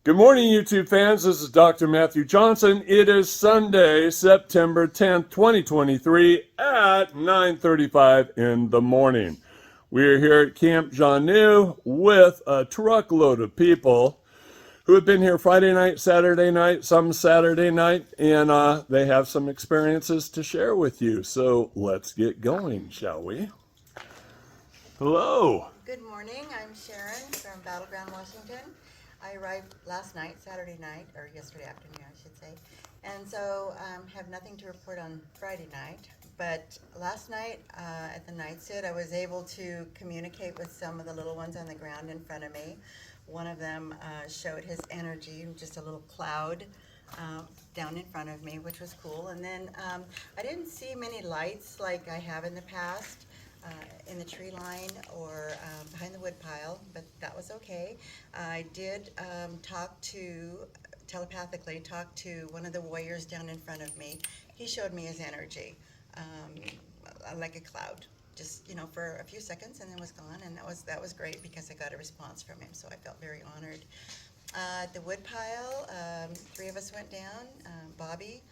Good morning, YouTube fans. This is Dr. Matthew Johnson. It is Sunday, September 10th, 2023 at 9:35 in the morning. We're here at Camp Xanue with a truckload of people who have been here Friday night, Saturday night, some Saturday night, and they have some experiences to share with you. So let's get going, shall we? Hello. Good morning. I'm Sharon from Battleground, Washington. I arrived last night, Saturday night, or yesterday afternoon, I should say, and so have nothing to report on Friday night. But last night at the night sit, I was able to communicate with some of the little ones on the ground in front of me. One of them showed his energy, just a little cloud down in front of me, which was cool. And then I didn't see many lights like I have in the past. In the tree line or behind the wood pile, but that was okay. I did telepathically talk to one of the warriors down in front of me. He showed me his energy, like a cloud, just for a few seconds, and then was gone. And that was great because I got a response from him, so I felt very honored. At the wood pile, 3 of us went down. Bobby,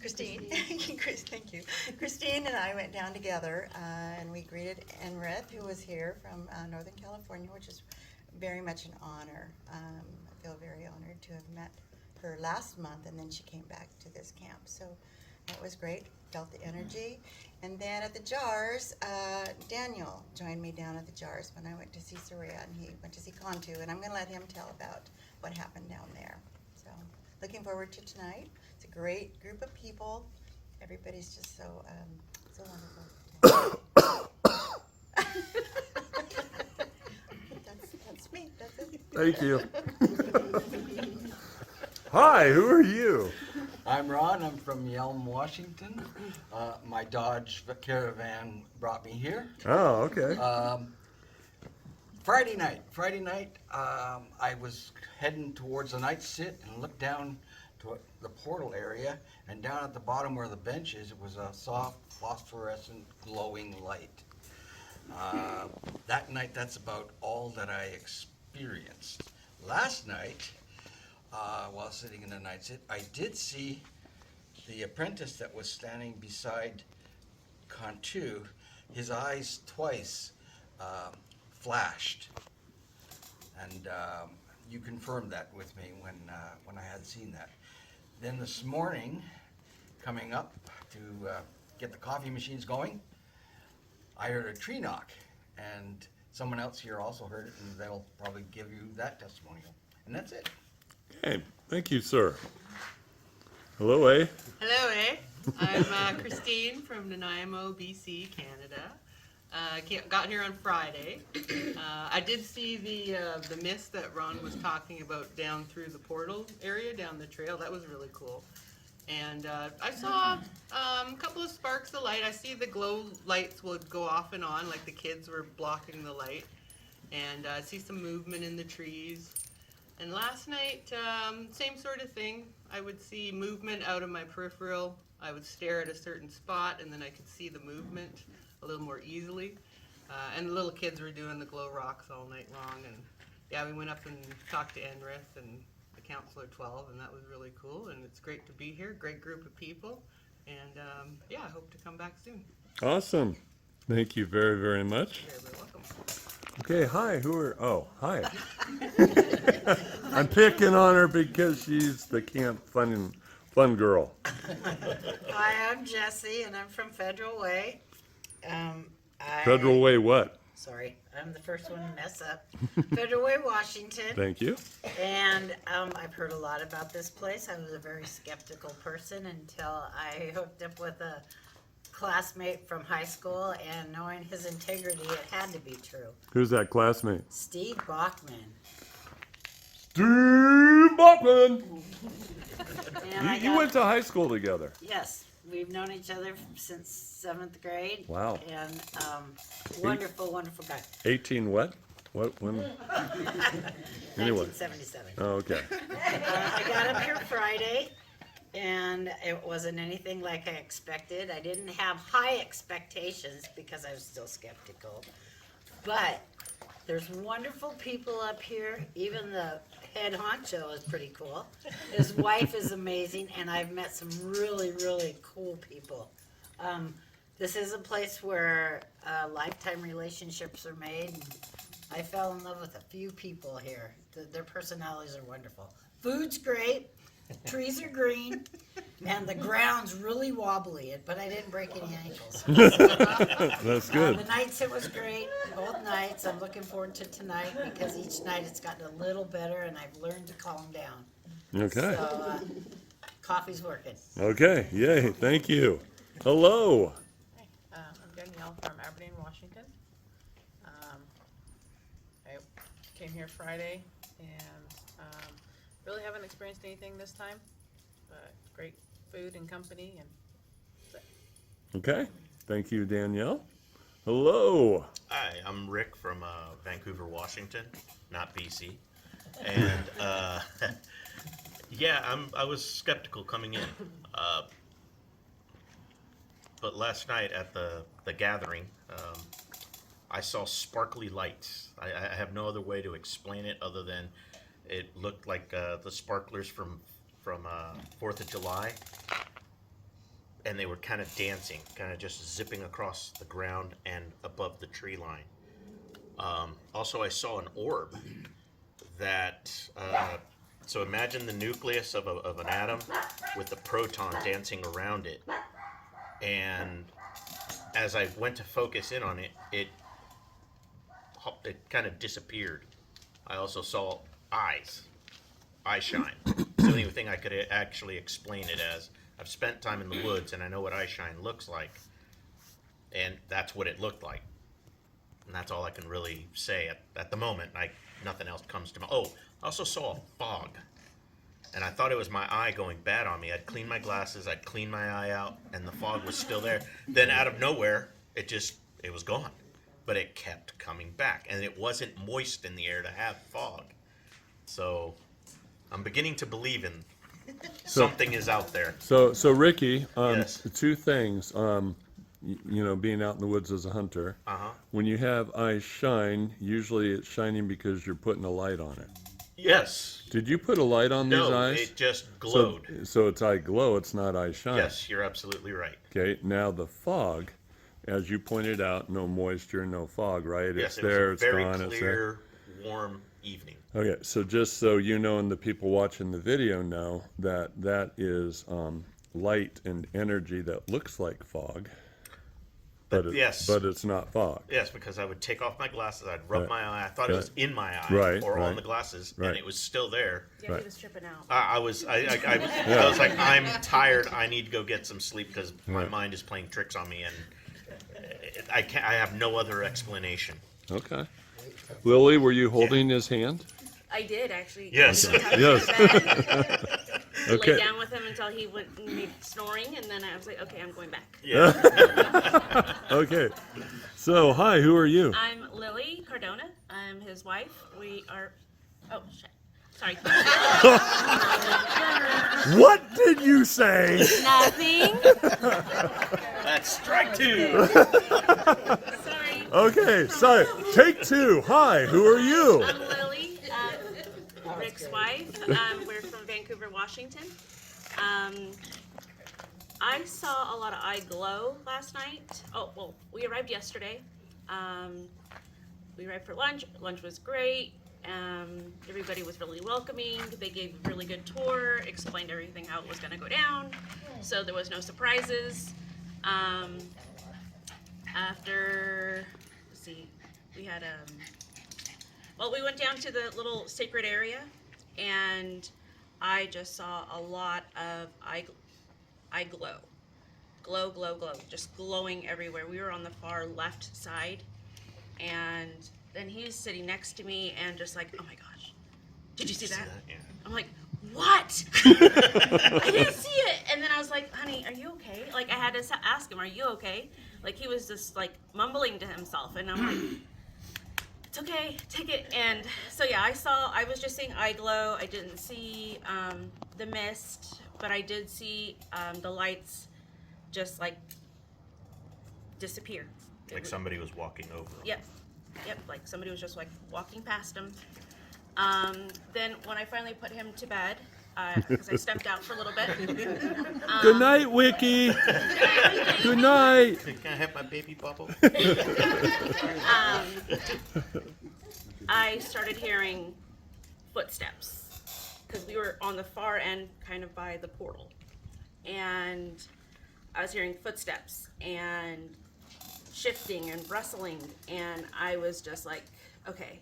Christine, thank you. Christine and I went down together and we greeted Enrith, who was here from Northern California, which is very much an honor. I feel very honored to have met her last month, and then she came back to this camp. So that was great, felt the energy. And then at the jars, Danielle joined me down at the jars when I went to see Soraya, and he went to see Cantu, and I'm going to let him tell about what happened down there. So looking forward to tonight. It's a great group of people. Everybody's just so wonderful. That's me. That's it. Thank you. Hi, who are you? I'm Ron. I'm from Yelm, Washington. My Dodge Caravan brought me here. Oh, okay. Friday night, I was heading towards the night sit and looked down to the portal area, and down at the bottom where the bench is, it was a soft phosphorescent glowing light. That night, that's about all that I experienced. Last night, while sitting in the night sit, I did see the apprentice that was standing beside Cantu. His eyes twice flashed, and you confirmed that with me when I had seen that. Then this morning, coming up to get the coffee machines going, I heard a tree knock, and someone else here also heard it, and they'll probably give you that testimonial. And that's it. Okay, thank you, sir. Hello, A. Hello, I'm Christine from Nanaimo, BC, Canada. Got here on Friday. I did see the mist that Ron was talking about down through the portal area, down the trail. That was really cool. And I saw a couple of sparks of light. I see the glow lights would go off and on, like the kids were blocking the light. And I see some movement in the trees. And last night, same sort of thing. I would see movement out of my peripheral. I would stare at a certain spot, and then I could see the movement a little more easily. And the little kids were doing the glow rocks all night long. And yeah, we went up and talked to Enrith and the Counselor 12, and that was really cool. And it's great to be here, great group of people. And yeah, I hope to come back soon. Awesome. Thank you very, very much. You're very welcome. Okay, hi, hi. I'm picking on her because she's the camp fun girl. Hi, I'm Jessie, and I'm from Federal Way. Federal Way what? Sorry, I'm the first one to mess up. Federal Way, Washington. Thank you. And I've heard a lot about this place. I was a very skeptical person until I hooked up with a classmate from high school, and knowing his integrity, it had to be true. Who's that classmate? Steve Bachman. Steve Bachman! And You went to high school together. Yes, we've known each other since 7th grade. Wow. And wonderful, wonderful guy. 18 what? What? When? Anyway. 1977. Oh, okay. I got up here Friday, and it wasn't anything like I expected. I didn't have high expectations because I was still skeptical. But There's wonderful people up here. Even the head honcho is pretty cool. His wife is amazing, and I've met some really, really cool people. This is a place where lifetime relationships are made. And I fell in love with a few people here. Their personalities are wonderful. Food's great. Trees are green. And the ground's really wobbly, but I didn't break any ankles. That's good. The nights, it was great, both nights. I'm looking forward to tonight because each night it's gotten a little better and I've learned to calm down. Okay. So, coffee's working. Okay. Yay. Thank you. Hello. I'm Danielle from Aberdeen, Washington. I came here Friday and really haven't experienced anything this time, but great food and company. And Okay. Thank you, Danielle. Hello. Hi, I'm Rick from Vancouver, Washington, not BC. And yeah, I was skeptical coming in. But last night at the gathering, I saw sparkly lights. I have no other way to explain it other than it looked like the sparklers from 4th of July. And they were kind of dancing, kind of just zipping across the ground and above the tree line. Also, I saw an orb that, so imagine the nucleus of an atom with the proton dancing around it. And as I went to focus in on it, it kind of disappeared. I also saw eye shine. It's the only thing I could actually explain it as. I've spent time in the woods and I know what eye shine looks like, and that's what it looked like. And that's all I can really say at the moment. Nothing else comes to mind. Oh, I also saw a fog, and I thought it was my eye going bad on me. I'd cleaned my glasses, I'd cleaned my eye out, and the fog was still there. Then out of nowhere, it was gone. But it kept coming back, and it wasn't moist in the air to have fog. So I'm beginning to believe in something is out there. So Ricky, Yes. two things. Being out in the woods as a hunter. When you have eyes shine, usually it's shining because you're putting a light on it. Yes. Did you put a light on these No, eyes? it just glowed. So it's eye glow. It's not eye shine. Yes, you're absolutely right. Okay. Now the fog, as you pointed out, no moisture, no fog, right? Yes, It's it was there. a It's very gone. It's there. clear, warm evening. Okay, so just so you know, and the people watching the video know, that is light and energy that looks like fog, but yes. but it's not fog. Yes, because I would take off my glasses, I'd rub my eye. I thought it was in my eye Right, or right. on the glasses, Right. and it was still there. yeah, Right. he was tripping out. I was like, I'm tired. I need to go get some sleep because my mind is playing tricks on me, and I have no other explanation. Okay, Lily, were you holding his hand? I did actually. Yes. Yes. Lay Okay. down with him until he went snoring, and then I was like, okay, I'm going back. Yeah. Okay. So hi, who are you? I'm Lily Cardona. I'm his wife. We are. Oh shit. Sorry. What did you say? Nothing. That's strike two. Sorry. Okay, sorry. Take two. Hi, who are you? I'm Lily, Rick's wife. We're from Vancouver, Washington. I saw a lot of eye glow last night. Oh, well, we arrived yesterday. We arrived for lunch. Lunch was great. Everybody was really welcoming. They gave a really good tour, explained everything, how it was going to go down. So there was no surprises. After, let's see, we had, well, we went down to the little sacred area, and I just saw a lot of eye glow. Glow, glow, glow, just glowing everywhere. We were on the far left side, and then he's sitting next to me and just like, oh my gosh, did you see that? Yeah. I'm like, what? I didn't see it. And then I was like, honey, are you okay? Like, I had to ask him, are you okay? Like, he was just like mumbling to himself, and I'm like, it's okay, take it. And so yeah, I was just seeing eye glow. I didn't see the mist, but I did see the lights just like disappear. Like somebody was walking over them. Yep. Yep, like somebody was just like walking past him. Then when I finally put him to bed, because I stepped out for a little bit. Good night, Wiki. Good night. Can I have my baby bubble? I started hearing footsteps because we were on the far end, kind of by the portal, and I was hearing footsteps and shifting and rustling, and I was just like, okay.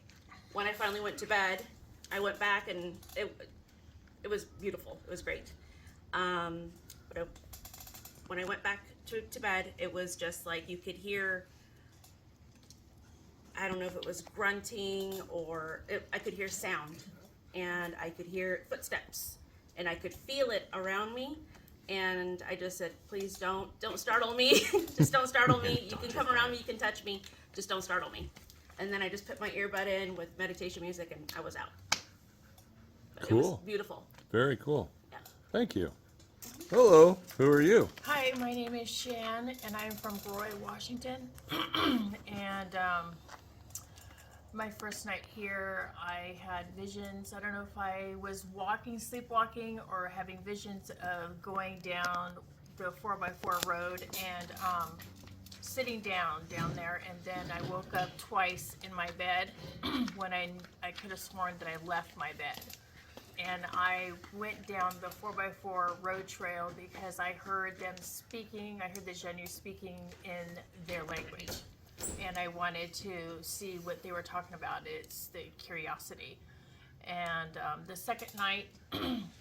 When I finally went to bed, I went back, and it was beautiful. It was great. But when I went back to bed, it was just like you could hear, I don't know if it was grunting or I could hear sound, and I could hear footsteps, and I could feel it around me. And I just said, please don't startle me. Just don't startle me. You can come around me, you can touch me, just don't startle me. And then I just put my earbud in with meditation music, and I was out. But Cool. It was beautiful. Very cool. Yeah. Thank you. Hello. Who are you? Hi, my name is Shan, and I'm from Roy, Washington. And my first night here, I had visions. I don't know if I was sleepwalking, or having visions of going down the 4x4 road and sitting down there. And then I woke up twice in my bed when I could have sworn that I left my bed. And I went down the 4x4 road trail because I heard them speaking. I heard the Xanue speaking in their language. And I wanted to see what they were talking about. It's the curiosity. And the second night,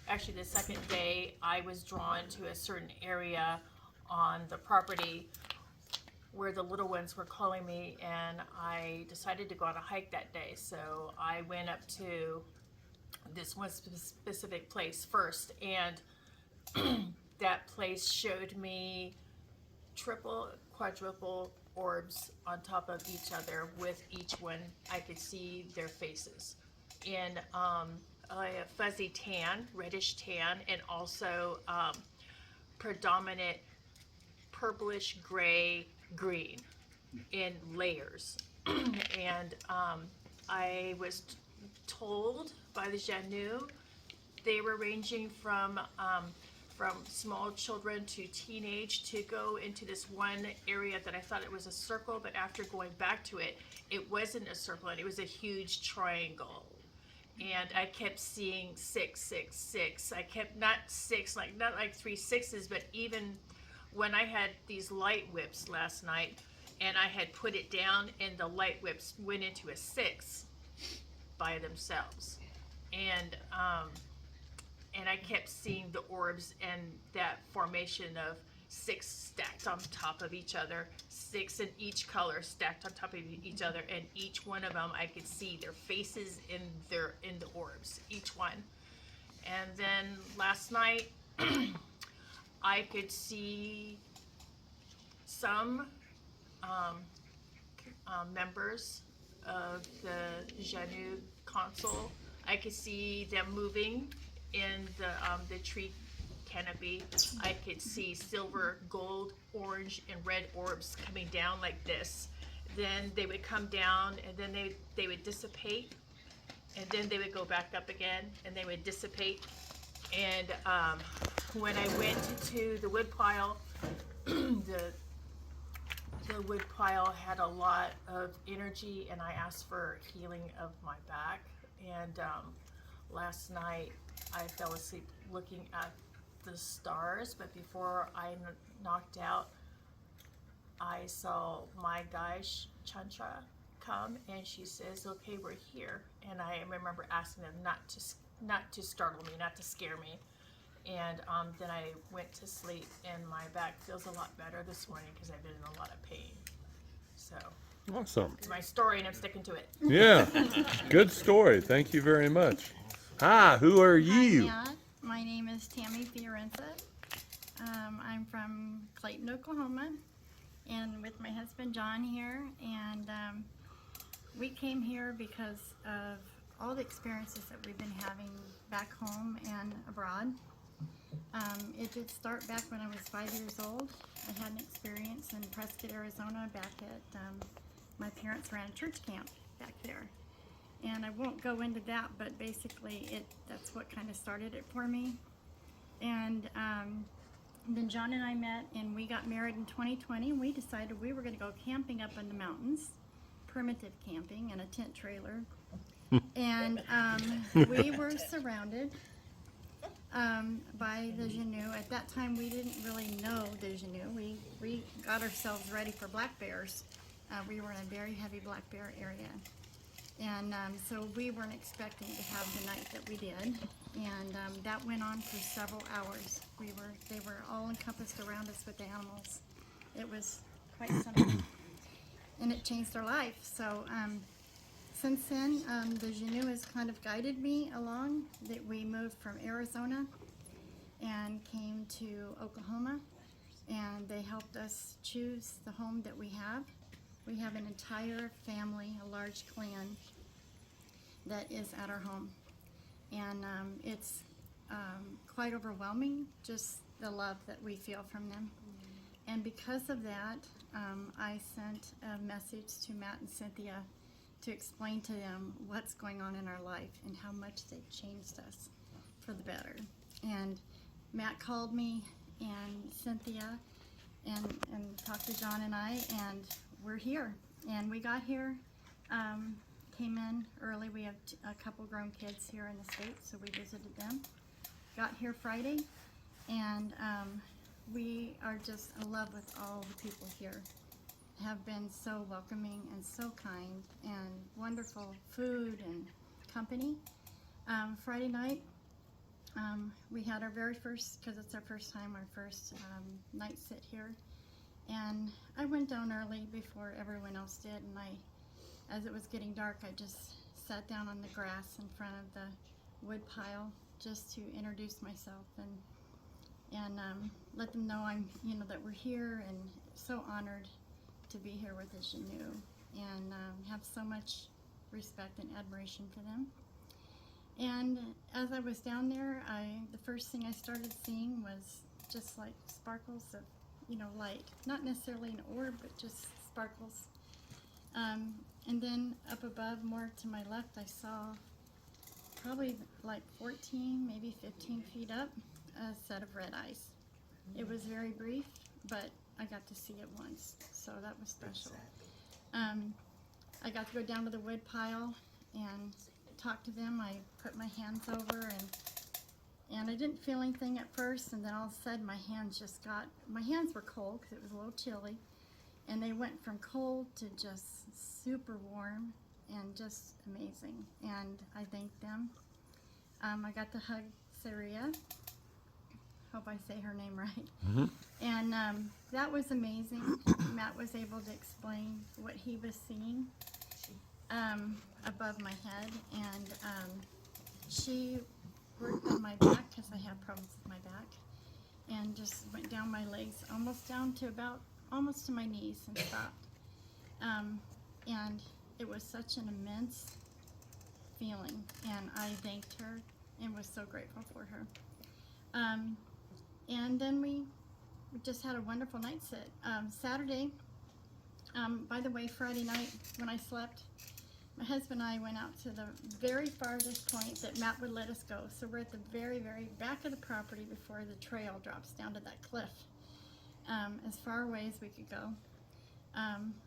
actually the second day, I was drawn to a certain area on the property where the little ones were calling me, and I decided to go on a hike that day. So I went up to this one specific place first, and that place showed me triple, quadruple orbs on top of each other. With each one, I could see their faces in a fuzzy tan, reddish tan, and also predominant purplish gray green in layers. And I was told by the Xanue they were ranging from small children to teenage to go into this one area that I thought it was a circle, but after going back to it, it wasn't a circle, and it was a huge triangle. And I kept seeing 666. I kept not like 3 6s, but even when I had these light whips last night, and I had put it down, and the light whips went into a 6 by themselves. And I kept seeing the orbs and that formation of 6 stacked on top of each other, 6 in each color stacked on top of each other, and each one of them I could see their faces in the orbs, each one. And then last night I could see some members of the Xanue console. I could see them moving in the tree canopy. I could see silver, gold, orange, and red orbs coming down like this. Then they would come down, and then they would dissipate, and then they would go back up again, and they would dissipate. And when I went to the wood pile, the wood pile had a lot of energy, and I asked for healing of my back. And last night I fell asleep looking at the stars, but before I knocked out, I saw my guy Chancha come, and she says, "Okay, we're here." And I remember asking them not to startle me, not to scare me. And then I went to sleep, and my back feels a lot better this morning because I've been in a lot of pain. So Awesome. it's my story, and I'm sticking to it. Yeah. Good story. Thank you very much. Who are you? Hi, Matt. My name is Tammy Fiorenza. I'm from Clayton, Oklahoma, and with my husband John here. And we came here because of all the experiences that we've been having back home and abroad. It did start back when I was 5 years old. I had an experience in Prescott, Arizona, back at my parents ran a church camp back there. And I won't go into that, but basically that's what kind of started it for me. And then John and I met, and we got married in 2020, and we decided we were going to go camping up in the mountains, primitive camping in a tent trailer. And we were surrounded by the Xanue. At that time, we didn't really know the Xanue. We got ourselves ready for black bears. We were in a very heavy black bear area. And so we weren't expecting to have the night that we did. And that went on for several hours. They were all encompassed around us with animals. It was quite something. And it changed our life. So since then, the Xanue has kind of guided me along. That we moved from Arizona and came to Oklahoma, and they helped us choose the home that we have. We have an entire family, a large clan that is at our home, and it's quite overwhelming, just the love that we feel from them. And because of that, I sent a message to Matt and Cynthia to explain to them what's going on in our life and how much they've changed us for the better. And Matt called me and Cynthia and talked to John and I, and we're here. And we got here, came in early. We have a couple grown kids here in the States, so we visited them. Got here Friday, and we are just in love with all the people here. Have been so welcoming and so kind, and wonderful food and company. Friday night, we had our very first, because it's our first time, our first night sit here. And I went down early before everyone else did, and as it was getting dark, I just sat down on the grass in front of the wood pile just to introduce myself and let them know that we're here, and so honored to be here with the Xanue, and have so much respect and admiration for them. And as I was down there, the first thing I started seeing was just like sparkles of light, not necessarily an orb, but just sparkles. And then up above, more to my left, I saw probably like 14, maybe 15 feet up, a set of red eyes. It was very brief, but I got to see it once, so that was special. I got to go down to the wood pile and talk to them. I put my hands over, and I didn't feel anything at first, and then all of a sudden my hands were cold because it was a little chilly, and they went from cold to just super warm and just amazing, and I thanked them. I got to hug Saria. Hope I say her name right. Mm-hmm. And that was amazing. Matt was able to explain what he was seeing above my head, and she worked on my back because I have problems with my back, and just went down my legs almost to my knees and stopped. And it was such an immense feeling, and I thanked her and was so grateful for her. And then we just had a wonderful night sit. Saturday, by the way, Friday night when I slept, my husband and I went out to the very farthest point that Matt would let us go. So we're at the very, very back of the property before the trail drops down to that cliff, as far away as we could go.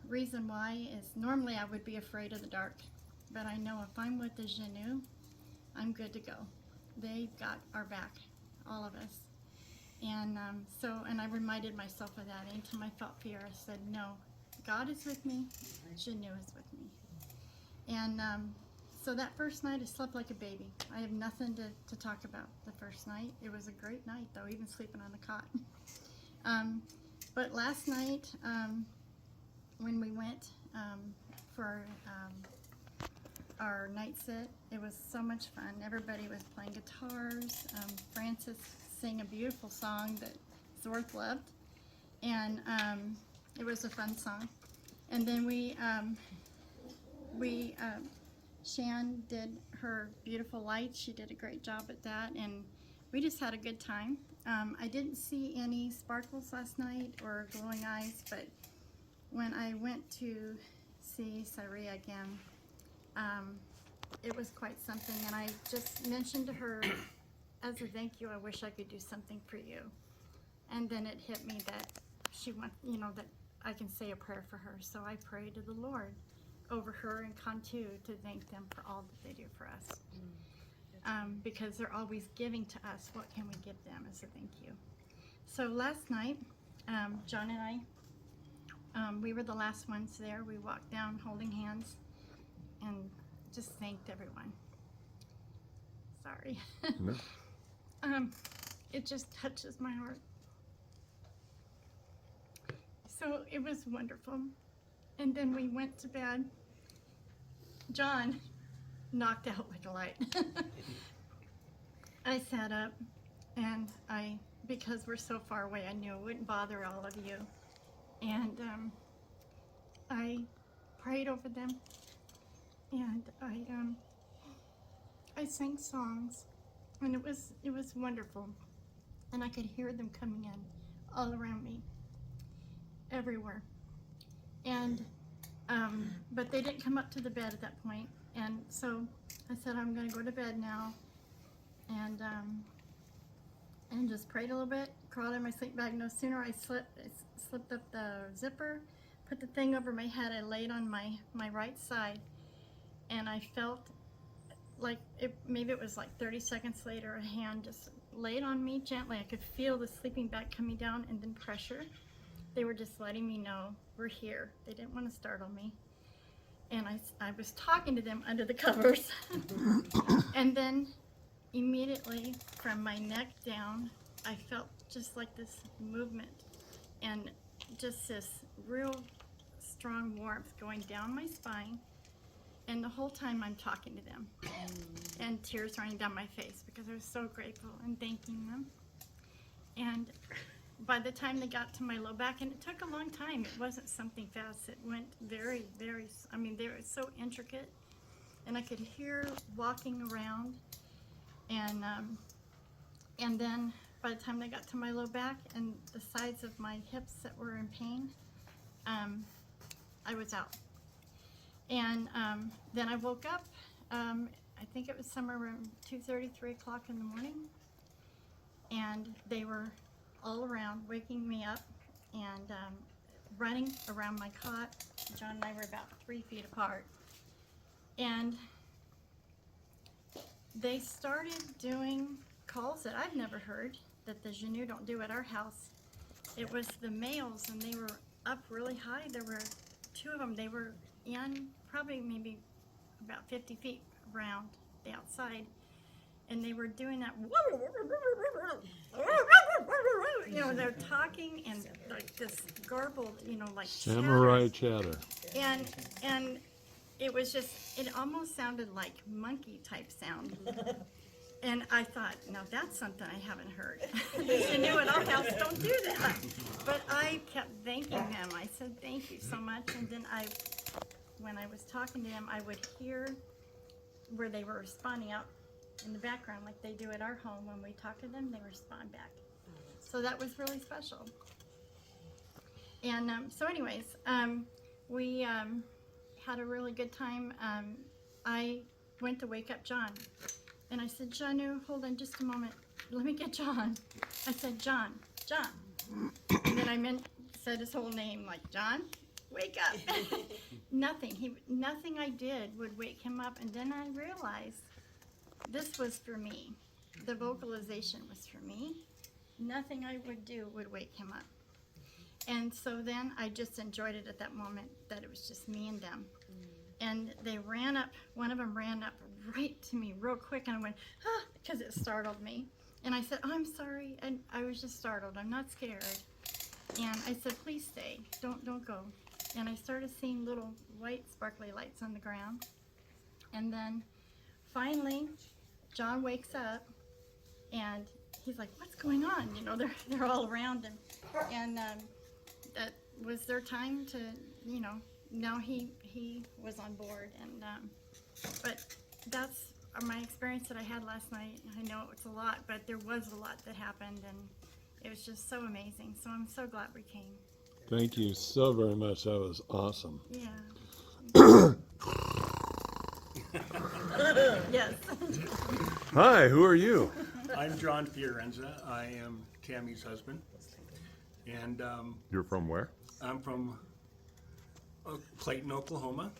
Reason why is normally I would be afraid of the dark, but I know if I'm with the Xanue, I'm good to go. They've got our back, all of us. And and I reminded myself of that. Anytime I felt fear, I said, no, God is with me, Xanue is with me. And so that first night, I slept like a baby. I have nothing to talk about the first night. It was a great night, though, even sleeping on the cot. But last night, when we went for our night sit, it was so much fun. Everybody was playing guitars. Francis sang a beautiful song that Zorth loved, and it was a fun song. And then Shan did her beautiful lights. She did a great job at that, and we just had a good time. I didn't see any sparkles last night or glowing eyes, but when I went to see Syria again, it was quite something. And I just mentioned to her, as a thank you, I wish I could do something for you. And then it hit me that she wants, that I can say a prayer for her. So I prayed to the Lord over her and Cantu to thank them for all that they do for us. Because they're always giving to us. What can we give them as a thank you? So last night, John and I, we were the last ones there. We walked down holding hands and just thanked everyone. Sorry. No. It just touches my heart. So it was wonderful. And then we went to bed. John knocked out like a light. I sat up and because we're so far away, I knew it wouldn't bother all of you. And I prayed over them, and I sang songs, and it was wonderful. And I could hear them coming in all around me, everywhere. And but they didn't come up to the bed at that point. And so I said, I'm going to go to bed now, and just prayed a little bit, crawled in my sleep bag. No sooner I slipped up the zipper, put the thing over my head, I laid on my right side, and I felt like, maybe it was like 30 seconds later, a hand just laid on me gently. I could feel the sleeping bag coming down, and then pressure. They were just letting me know, we're here. They didn't want to startle me. And I was talking to them under the covers. And then immediately from my neck down, I felt just like this movement and just this real strong warmth going down my spine. And the whole time I'm talking to them, and tears running down my face because I was so grateful and thanking them. And by the time they got to my low back, and it took a long time, it wasn't something fast, it went very, very, they were so intricate, and I could hear walking around, and then by the time they got to my low back and the sides of my hips that were in pain, I was out. And then I woke up, I think it was somewhere around 2:30, 3 o'clock in the morning, and they were all around, waking me up and running around my cot. John and I were about 3 feet apart. And they started doing calls that I've never heard, that the Xanue don't do at our house. It was the males, and they were up really high. There were 2 of them. They were in probably maybe about 50 feet around the outside. And they were doing that, they're talking and like this garbled, like Samurai chatter. And it was just, it almost sounded like monkey type sound. And I thought, now that's something I haven't heard. You knew at our house don't do that. But I kept thanking them. I said, thank you so much. And then when I was talking to them, I would hear where they were responding out in the background like they do at our home. When we talk to them, they respond back. So that was really special. And so anyways, we had a really good time. I went to wake up John, and I said, Xanue, hold on just a moment. Let me get John. I said, John. And then I said his whole name, like, John, wake up. Nothing I did would wake him up. And then I realized this was for me. The vocalization was for me. Nothing I would do would wake him up. And so then I just enjoyed it at that moment, that it was just me and them. And they ran up, one of them ran up right to me real quick, and I went, ah, because it startled me. And I said, oh, I'm sorry, and I was just startled, I'm not scared. And I said, please stay, don't go. And I started seeing little white sparkly lights on the ground. And then finally, John wakes up, and he's like, what's going on? They're all around him. And that was their time to, now he was on board. And but that's my experience that I had last night. I know it was a lot, but there was a lot that happened, and it was just so amazing. So I'm so glad we came. Thank you so very much. That was awesome. Yeah. Yes. Hi, who are you? I'm John Fiorenza. I am Tammy's husband. And You're from where? I'm from Clayton, Oklahoma.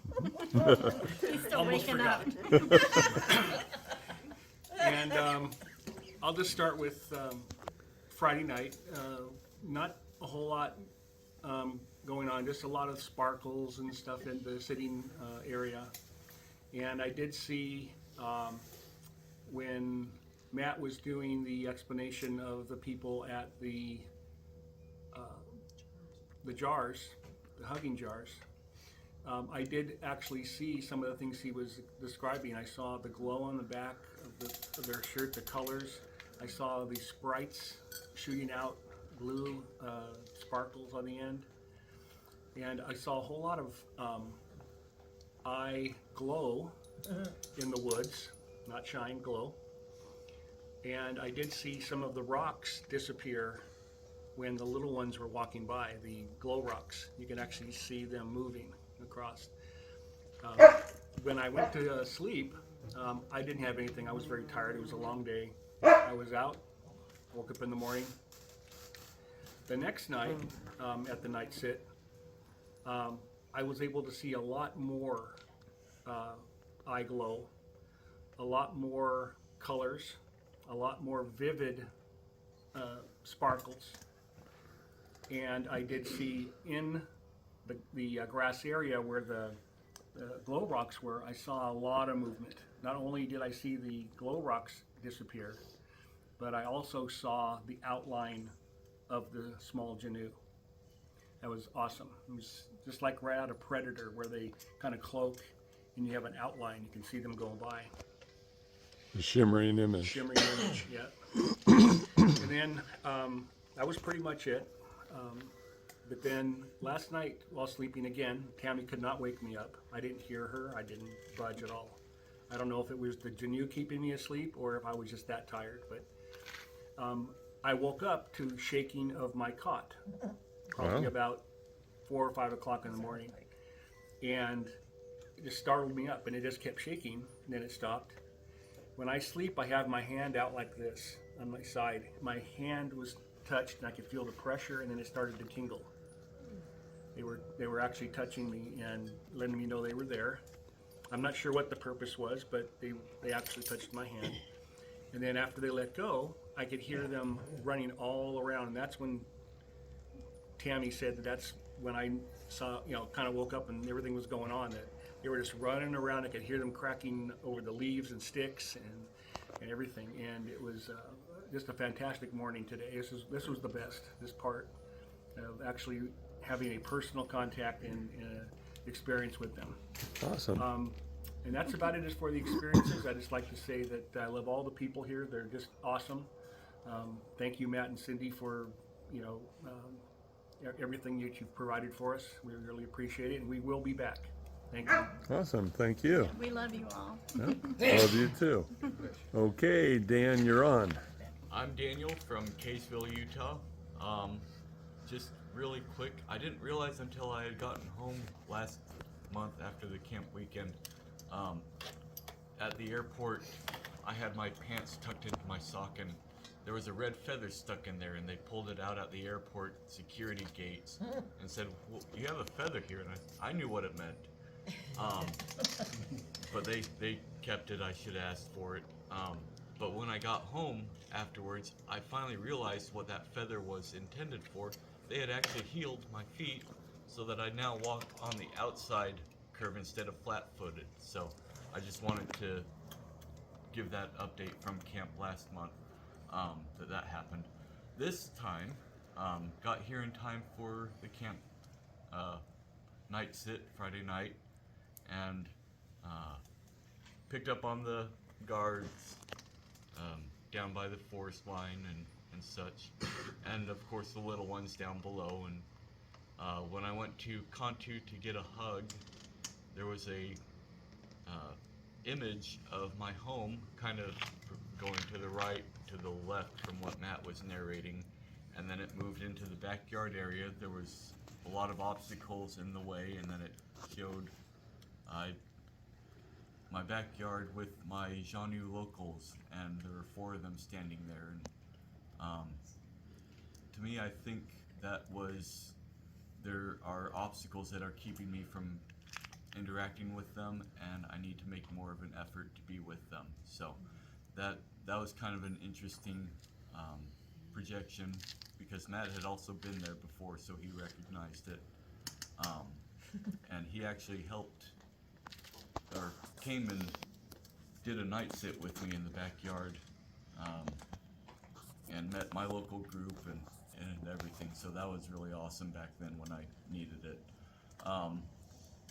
He's still Almost waking forgot. up. And I'll just start with Friday night. Not a whole lot going on, just a lot of sparkles and stuff in the sitting area. And I did see when Matt was doing the explanation of the people at the jars, the hugging jars, I did actually see some of the things he was describing. I saw the glow on the back of their shirt, the colors. I saw the sprites shooting out blue sparkles on the end. And I saw a whole lot of eye glow in the woods, not shine, glow. And I did see some of the rocks disappear when the little ones were walking by, the glow rocks. You can actually see them moving across. When I went to sleep, I didn't have anything. I was very tired. It was a long day. I was out, woke up in the morning. The next night, at the night sit, I was able to see a lot more eye glow, a lot more colors, a lot more vivid sparkles. And I did see in the grass area where the glow rocks were, I saw a lot of movement. Not only did I see the glow rocks disappear, but I also saw the outline of the small Xanue. That was awesome. It was just like right out of Predator, where they kind of cloak and you have an outline. You can see them going by. The shimmering image. Shimmering image, yeah. And then that was pretty much it. But then last night, while sleeping again, Tammy could not wake me up. I didn't hear her. I didn't budge at all. I don't know if it was the Xanue keeping me asleep or if I was just that tired. But I woke up to shaking of my cot, probably about 4 or 5 o'clock in the morning. And it just startled me up, and it just kept shaking, and then it stopped. When I sleep, I have my hand out like this on my side. My hand was touched, and I could feel the pressure, and then it started to tingle. They were actually touching me and letting me know they were there. I'm not sure what the purpose was, but they actually touched my hand. And then after they let go, I could hear them running all around, and that's when Tammy said that's when I saw, kind of woke up and everything was going on, that they were just running around. I could hear them cracking over the leaves and sticks and everything. And it was just a fantastic morning today. This was the best, this part of actually having a personal contact and experience with them. Awesome. And that's about it as for the experiences. I just like to say that I love all the people here. They're just awesome. Thank you, Matt and Cindy, for everything that you've provided for us. We really appreciate it, and we will be back. Thank you. Awesome. Thank you. We love you all. Love you too. Okay, Dan, you're on. I'm Daniel from Caseville, Utah. Just really quick, I didn't realize until I had gotten home last month after the camp weekend. At the airport, I had my pants tucked into my sock, and there was a red feather stuck in there, and they pulled it out at the airport security gates and said, well, you have a feather here, and I knew what it meant. But they kept it. I should have asked for it. But when I got home afterwards, I finally realized what that feather was intended for. They had actually healed my feet so that I now walk on the outside curve instead of flat-footed. So I just wanted to give that update from camp last month, that happened. This time, got here in time for the camp night sit Friday night, and picked up on the guards down by the forest line and such, and of course the little ones down below. And when I went to Cantu to get a hug, there was a image of my home kind of going to the right, to the left from what Matt was narrating, and then it moved into the backyard area. There was a lot of obstacles in the way, and then it showed my backyard with my Xanue locals, and there were 4 of them standing there. And to me, I think there are obstacles that are keeping me from interacting with them, and I need to make more of an effort to be with them. So that was kind of an interesting projection, because Matt had also been there before, so he recognized it. And he actually helped, or came and did a night sit with me in the backyard, and met my local group and everything. So that was really awesome back then when I needed it.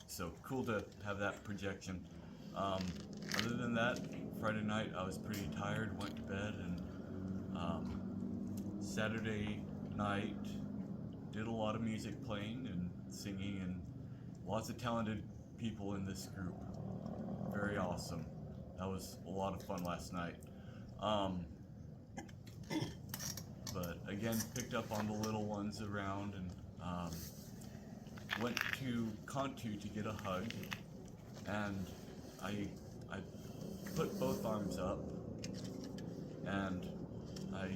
So cool to have that projection. Other than that, Friday night I was pretty tired, went to bed, and Saturday night did a lot of music playing and singing, and lots of talented people in this group. Very awesome. That was a lot of fun last night. But again, picked up on the little ones around, and went to Cantu to get a hug, and I put both arms up, and I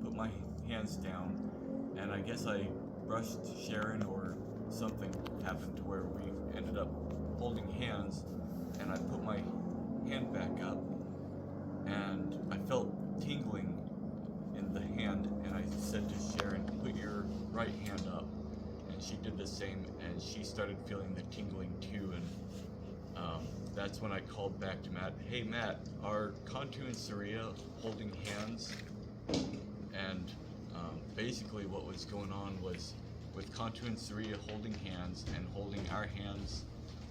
put my hands down, and I guess I brushed Sharon, or something happened to where we ended up holding hands, and I put my hand back up, and I felt tingling in the hand, and I said to Sharon, put your right hand up, and she did the same, and she started feeling the tingling too. And that's when I called back to Matt, hey Matt, are Cantu and Saria holding hands? And basically what was going on was, with Cantu and Saria holding hands and holding our hands,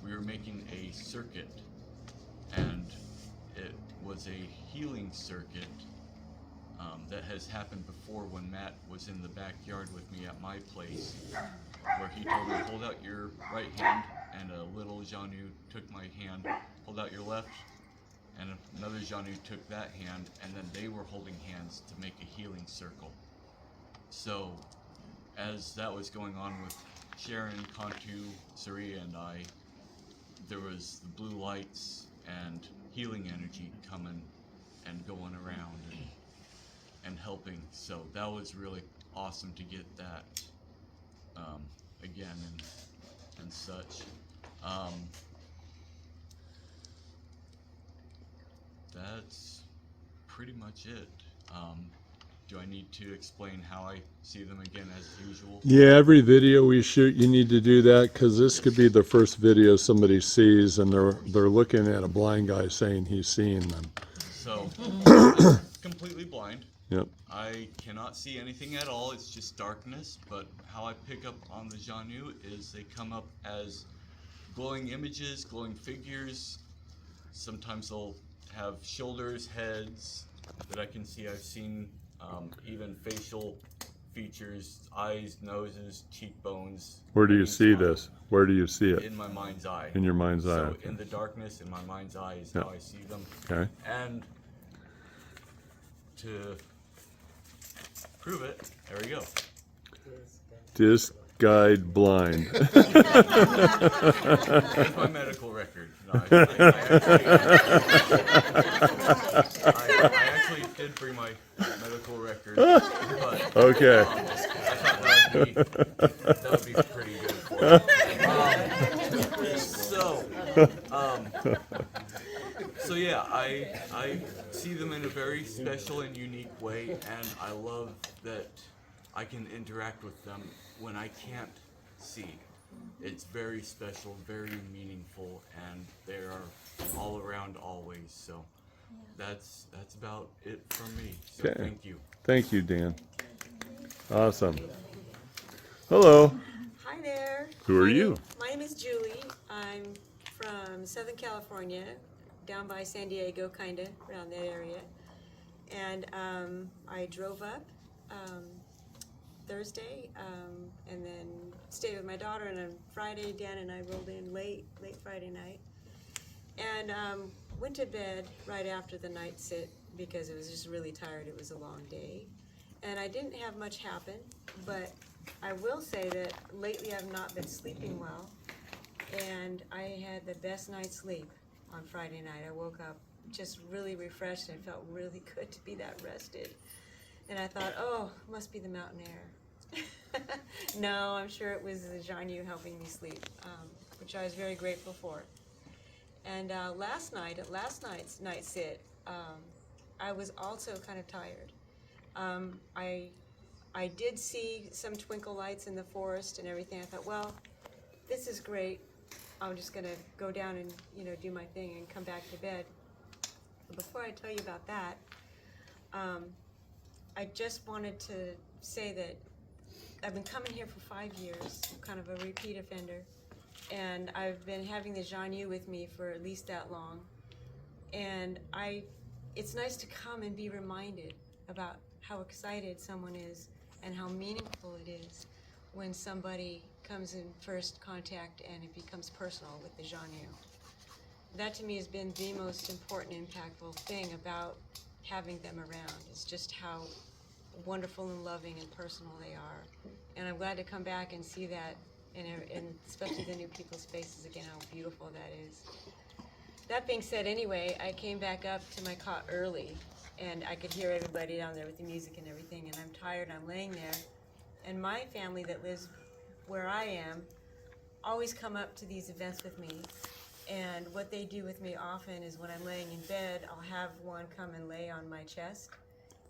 we were making a circuit, and it was a healing circuit that has happened before when Matt was in the backyard with me at my place, where he told me, hold out your right hand, and a little Xanue took my hand, hold out your left, and another Xanue took that hand, and then they were holding hands to make a healing circle. So as that was going on with Sharon, Cantu, Saria, and I, there was the blue lights and healing energy coming and going around and helping. So that was really awesome to get that again and such. That's pretty much it. Do I need to explain how I see them again as usual? Yeah, every video we shoot, you need to do that, because this could be the first video somebody sees, and they're looking at a blind guy saying he's seeing them. So, I'm completely blind. Yep. I cannot see anything at all. It's just darkness. But how I pick up on the Xanue is they come up as glowing images, glowing figures. Sometimes they'll have shoulders, heads that I can see. I've seen even facial features, eyes, noses, cheekbones. Where do you see this? Where do you see it? In my mind's eye. In your mind's eye. So Okay. in the darkness, in my mind's eye is Yep. how I see them. Okay. And to prove it, there we go. Disc guide blind. Here's my medical record. No, I actually did bring my medical record, but Okay. I thought that would be pretty good for it. So yeah, I see them in a very special and unique way, and I love that I can interact with them when I can't see. It's very special, very meaningful, and they are all around always. So that's about it from me. So Okay. thank you. Thank you, Dan. Awesome. Hello. Hi there. Who are you? My name is Julie. I'm from Southern California, down by San Diego, kind of, around that area. And I drove up Thursday and then stayed with my daughter. And on Friday, Dan and I rolled in late Friday night. And went to bed right after the night sit because it was just really tired. It was a long day. And I didn't have much happen, but I will say that lately I've not been sleeping well. and I had the best night's sleep on Friday night. I woke up just really refreshed and felt really good to be that rested. And I thought, oh, must be the mountain air. No, I'm sure it was Xanue helping me sleep, which I was very grateful for. And last night, at last night's night sit, I was also kind of tired. I did see some twinkle lights in the forest and everything. I thought, well, this is great. I'm just gonna go down and do my thing and come back to bed. But before I tell you about that, I just wanted to say that I've been coming here for 5 years. I'm kind of a repeat offender, and I've been having the Xanue with me for at least that long. And it's nice to come and be reminded about how excited someone is and how meaningful it is when somebody comes in first contact and it becomes personal with the Xanue. That to me has been the most important, impactful thing about having them around, is just how wonderful and loving and personal they are. And I'm glad to come back and see that, and especially the new people's faces again, how beautiful that is. That being said, anyway, I came back up to my cot early, and I could hear everybody down there with the music and everything, and I'm tired, I'm laying there. And my family that lives where I am always come up to these events with me. And what they do with me often is when I'm laying in bed, I'll have one come and lay on my chest.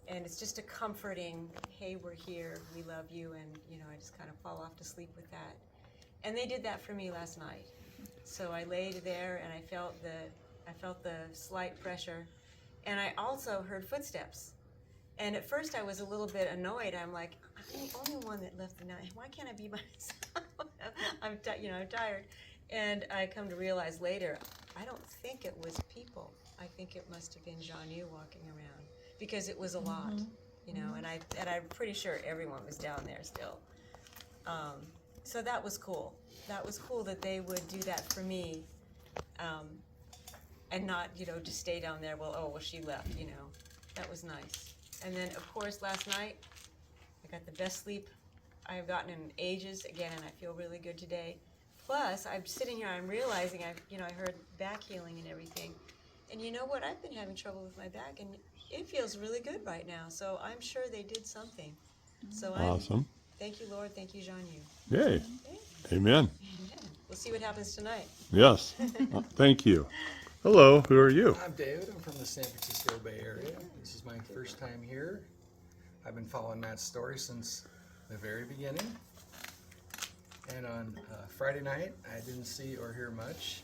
And it's just a comforting, hey, we're here, we love you, and I just kind of fall off to sleep with that. And they did that for me last night. So I laid there and I felt the slight pressure. And I also heard footsteps. And at first I was a little bit annoyed. I'm like, I'm the only one that left the night. Why can't I be myself? I'm tired. And I come to realize later, I don't think it was people. I think it must have been Xanue walking around, because it was a lot, and I'm pretty sure everyone was down there still. So that was cool. That was cool that they would do that for me, and not, just stay down there. Well, she left, That was nice. And then, of course, last night, I got the best sleep I've gotten in ages again, and I feel really good today. Plus, I'm sitting here, I'm realizing I heard back healing and everything. And you know what? I've been having trouble with my back, and it feels really good right now. So I'm sure they did something. So Awesome. Thank you, Lord. Thank you, Xanue. Yay. Amen. Amen. We'll see what happens tonight. Yes. Thank you. Hello, who are you? I'm David. I'm from the San Francisco Bay Area. This is my first time here. I've been following Matt's story since the very beginning. And on Friday night, I didn't see or hear much.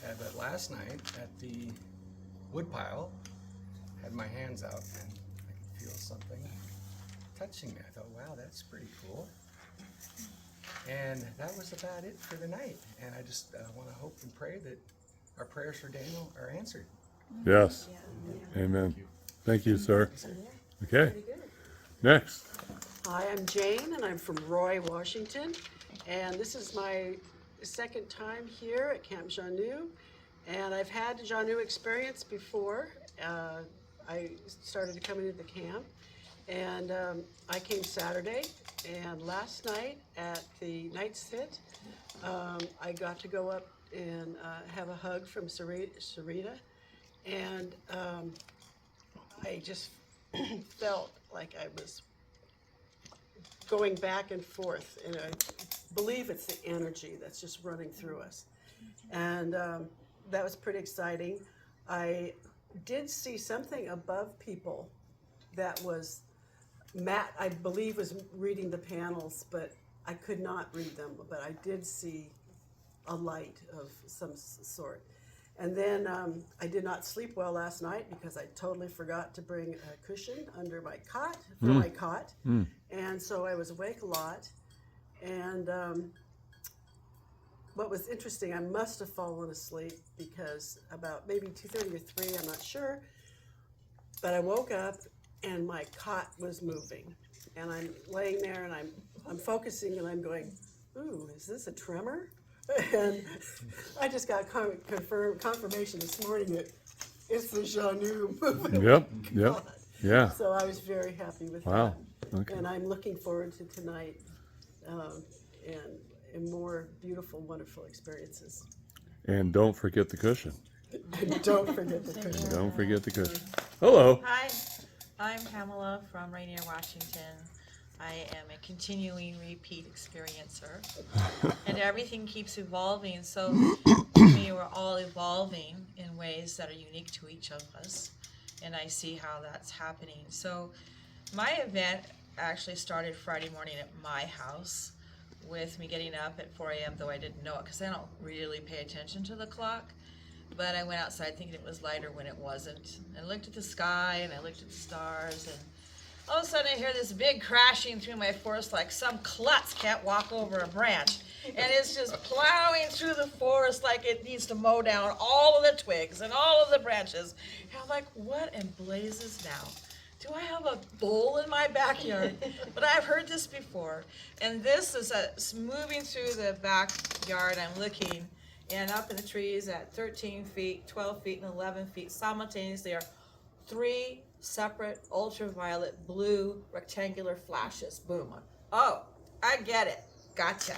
But last night at the woodpile, I had my hands out and I could feel something touching me. I thought, wow, that's pretty cool. And that was about it for the night. And I just want to hope and pray that our prayers for Daniel are answered. Yes. Amen. Thank you, sir. Okay. Next. Hi, I'm Jane, and I'm from Roy, Washington. And this is my second time here at Camp Xanue. And I've had a Xanue experience before. I started coming to the camp. And I came Saturday. And last night at the night sit, I got to go up and have a hug from Sarita. And I just felt like I was going back and forth, and I believe it's the energy that's just running through us. And that was pretty exciting. I did see something above people that was, Matt, I believe, was reading the panels, but I could not read them, but I did see a light of some sort. And then I did not sleep well last night because I totally forgot to bring a cushion under my cot, for my cot. And so I was awake a lot. And what was interesting, I must have fallen asleep because about maybe 2:30 or 3, I'm not sure. But I woke up and my cot was moving. And I'm laying there and I'm focusing and I'm going, ooh, is this a tremor? And I just got confirmation this morning that it's the Xanue movement. Yep. Yeah. So I was very happy with Wow. that. Okay. And I'm looking forward to tonight. And and more beautiful, wonderful experiences. And don't forget the cushion. And don't forget the cushion. Don't forget the cushion. Hello. Hi, I'm Pamela from Rainier, Washington. I am a continuing repeat experiencer, and everything keeps evolving. So to me, we're all evolving in ways that are unique to each of us, and I see how that's happening. So my event actually started Friday morning at my house with me getting up at 4 a.m., though I didn't know it because I don't really pay attention to the clock. But I went outside thinking it was lighter when it wasn't. And I looked at the sky and I looked at the stars, and all of a sudden I hear this big crashing through my forest like some klutz can't walk over a branch. And it's just plowing through the forest like it needs to mow down all of the twigs and all of the branches. And I'm like, what in blazes now? Do I have a bowl in my backyard? But I've heard this before. And this is moving through the backyard. I'm looking, and up in the trees at 13 feet, 12 feet, and 11 feet, simultaneously are 3 separate ultraviolet blue rectangular flashes. Boom. Oh, I get it. Gotcha.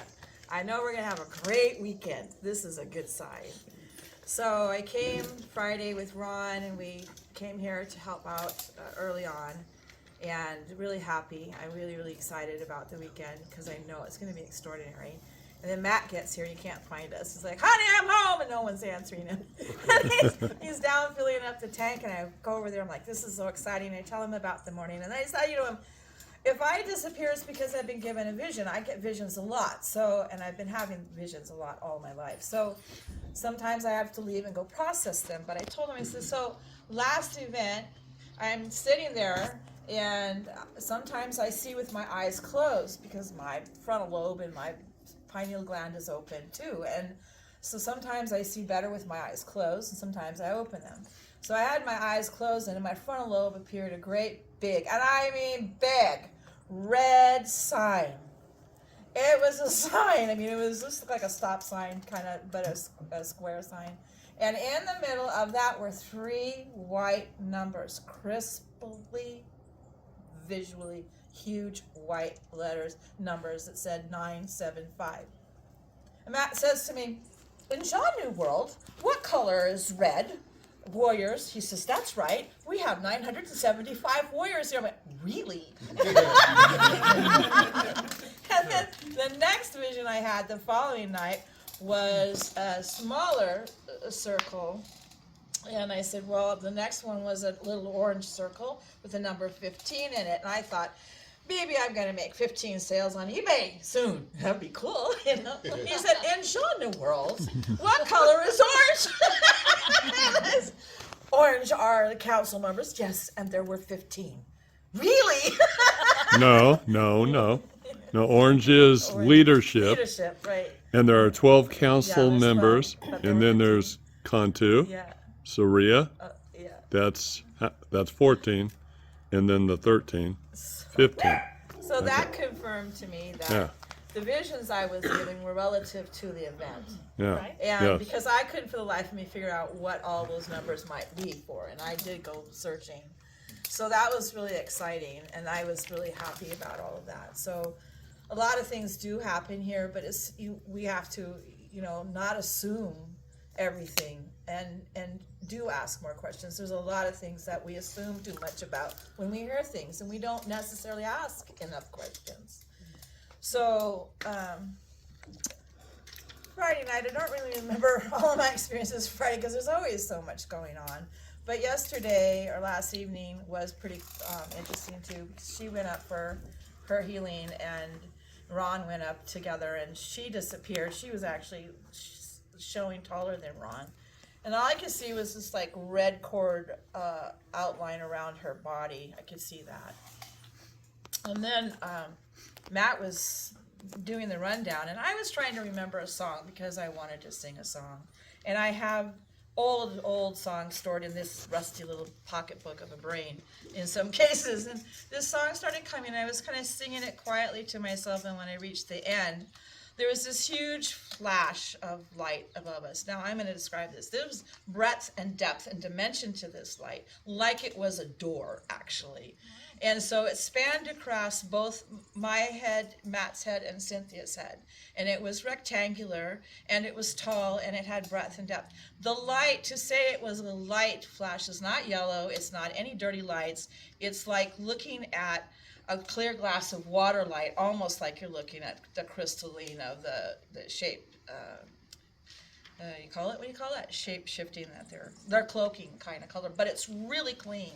I know we're going to have a great weekend. This is a good sign. So I came Friday with Ron, and we came here to help out early on, and really happy. I'm really, really excited about the weekend because I know it's going to be extraordinary. And then Matt gets here and he can't find us. He's like, honey, I'm home, and no one's answering him. he's down filling up the tank, and I go over there. I'm like, this is so exciting. I tell him about the morning, and I say, if I disappear, it's because I've been given a vision. I get visions a lot, and I've been having visions a lot all my life. So sometimes I have to leave and go process them. But I told him, I said, so last event, I'm sitting there, and sometimes I see with my eyes closed because my frontal lobe and my pineal gland is open too, and so sometimes I see better with my eyes closed, and sometimes I open them. So I had my eyes closed, and in my frontal lobe appeared a great big, and I mean big, red sign. It was a sign. I mean, it was just like a stop sign, kind of, but a square sign. And in the middle of that were 3 white numbers, crisply, visually huge white numbers that said 975. And Matt says to me, in Xanue world, what color is red? Warriors. He says, that's right. We have 975 warriors here. I went, really? And then the next vision I had the following night was a smaller circle. And I said, well, the next one was a little orange circle with the number 15 in it. And I thought, maybe I'm going to make 15 sales on eBay soon. That'd be cool, He said, in Xanue world, what color is orange? Orange are the council members. Yes, and there were 15. Really? No. Orange is leadership. Leadership, right. And there are 12 council there's 12, members, but there and were then 15. there's Cantu, Yeah. Saria, Yeah. that's 14, and then the 13, 15. So that confirmed to me that Yeah. the visions I was given were relative to the event. Yeah. Right? And Yes. because I couldn't for the life of me figure out what all those numbers might be for, and I did go searching. So that was really exciting, and I was really happy about all of that. So a lot of things do happen here, but we have to, not assume everything and do ask more questions. There's a lot of things that we assume too much about when we hear things, and we don't necessarily ask enough questions. So Friday night, I don't really remember all of my experiences Friday because there's always so much going on. But yesterday or last evening was pretty interesting too. She went up for her healing, and Ron went up together, and she disappeared. She was actually showing taller than Ron. And all I could see was this like red cord outline around her body. I could see that. And then Matt was doing the rundown, and I was trying to remember a song because I wanted to sing a song. And I have old songs stored in this rusty little pocketbook of a brain in some cases. And this song started coming, and I was kind of singing it quietly to myself, and when I reached the end, there was this huge flash of light above us. Now I'm going to describe this. There was breadth and depth and dimension to this light, like it was a door, actually. And so it spanned across both my head, Matt's head, and Cynthia's head. And it was rectangular, and it was tall, and it had breadth and depth. The light, to say it was a light flash, is not yellow. It's not any dirty lights. It's like looking at a clear glass of water light, almost like you're looking at the crystalline of the shape. You call it, what do you call that? Shape shifting that they're cloaking kind of color, but it's really clean.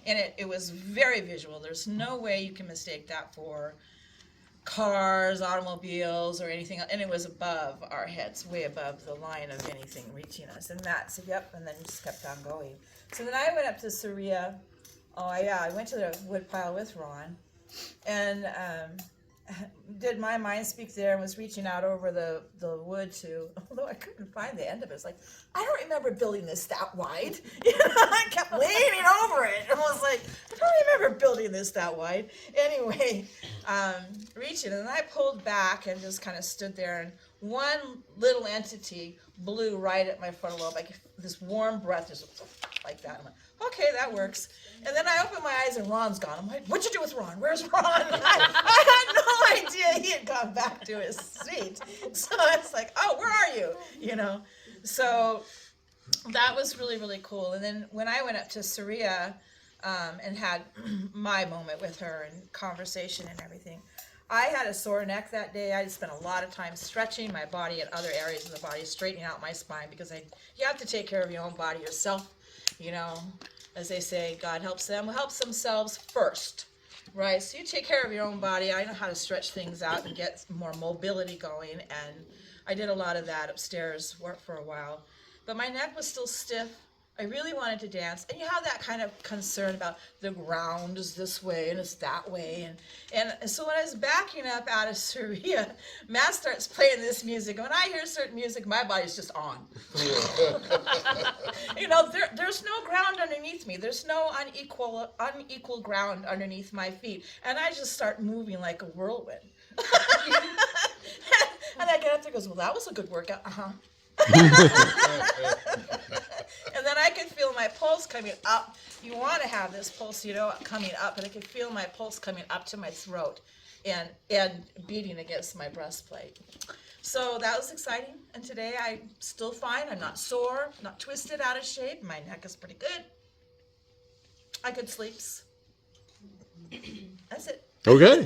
And it was very visual. There's no way you can mistake that for cars, automobiles, or anything. And it was above our heads, way above the line of anything reaching us. And Matt said, yep, and then just kept on going. So then I went up to Saria. Oh yeah, I went to the woodpile with Ron, and did my mind speak there and was reaching out over the wood to, although I couldn't find the end of it. It's like, I don't remember building this that wide. You know, I kept leaning over it and was like, I don't remember building this that wide. Anyway, reaching, and then I pulled back and just kind of stood there, and one little entity blew right at my frontal lobe, like this warm breath, just like that. I'm like, okay, that works. And then I opened my eyes and Ron's gone. I'm like, what'd you do with Ron? Where's Ron? I had no idea he had gone back to his seat. So it's like, oh, where are you? You know, so that was really, really cool. And then when I went up to Saria and had my moment with her and conversation and everything, I had a sore neck that day. I spent a lot of time stretching my body and other areas of the body, straightening out my spine, because you have to take care of your own body yourself. You know, as they say, God helps them who helps themselves first, right? So you take care of your own body. I know how to stretch things out and get more mobility going, and I did a lot of that upstairs for a while. But my neck was still stiff. I really wanted to dance, and you have that kind of concern about the ground is this way and it's that way, and so when I was backing up out of Saria, Matt starts playing this music, and when I hear certain music, my body's just on. You know, there's no ground underneath me. There's no unequal ground underneath my feet, and I just start moving like a whirlwind. And I get up there and goes, well, that was a good workout. And then I could feel my pulse coming up. You want to have this pulse, you know, coming up, and I could feel my pulse coming up to my throat and beating against my breastplate. So that was exciting. And today I'm still fine. I'm not sore, not twisted out of shape. My neck is pretty good. I could sleep. That's it. Okay.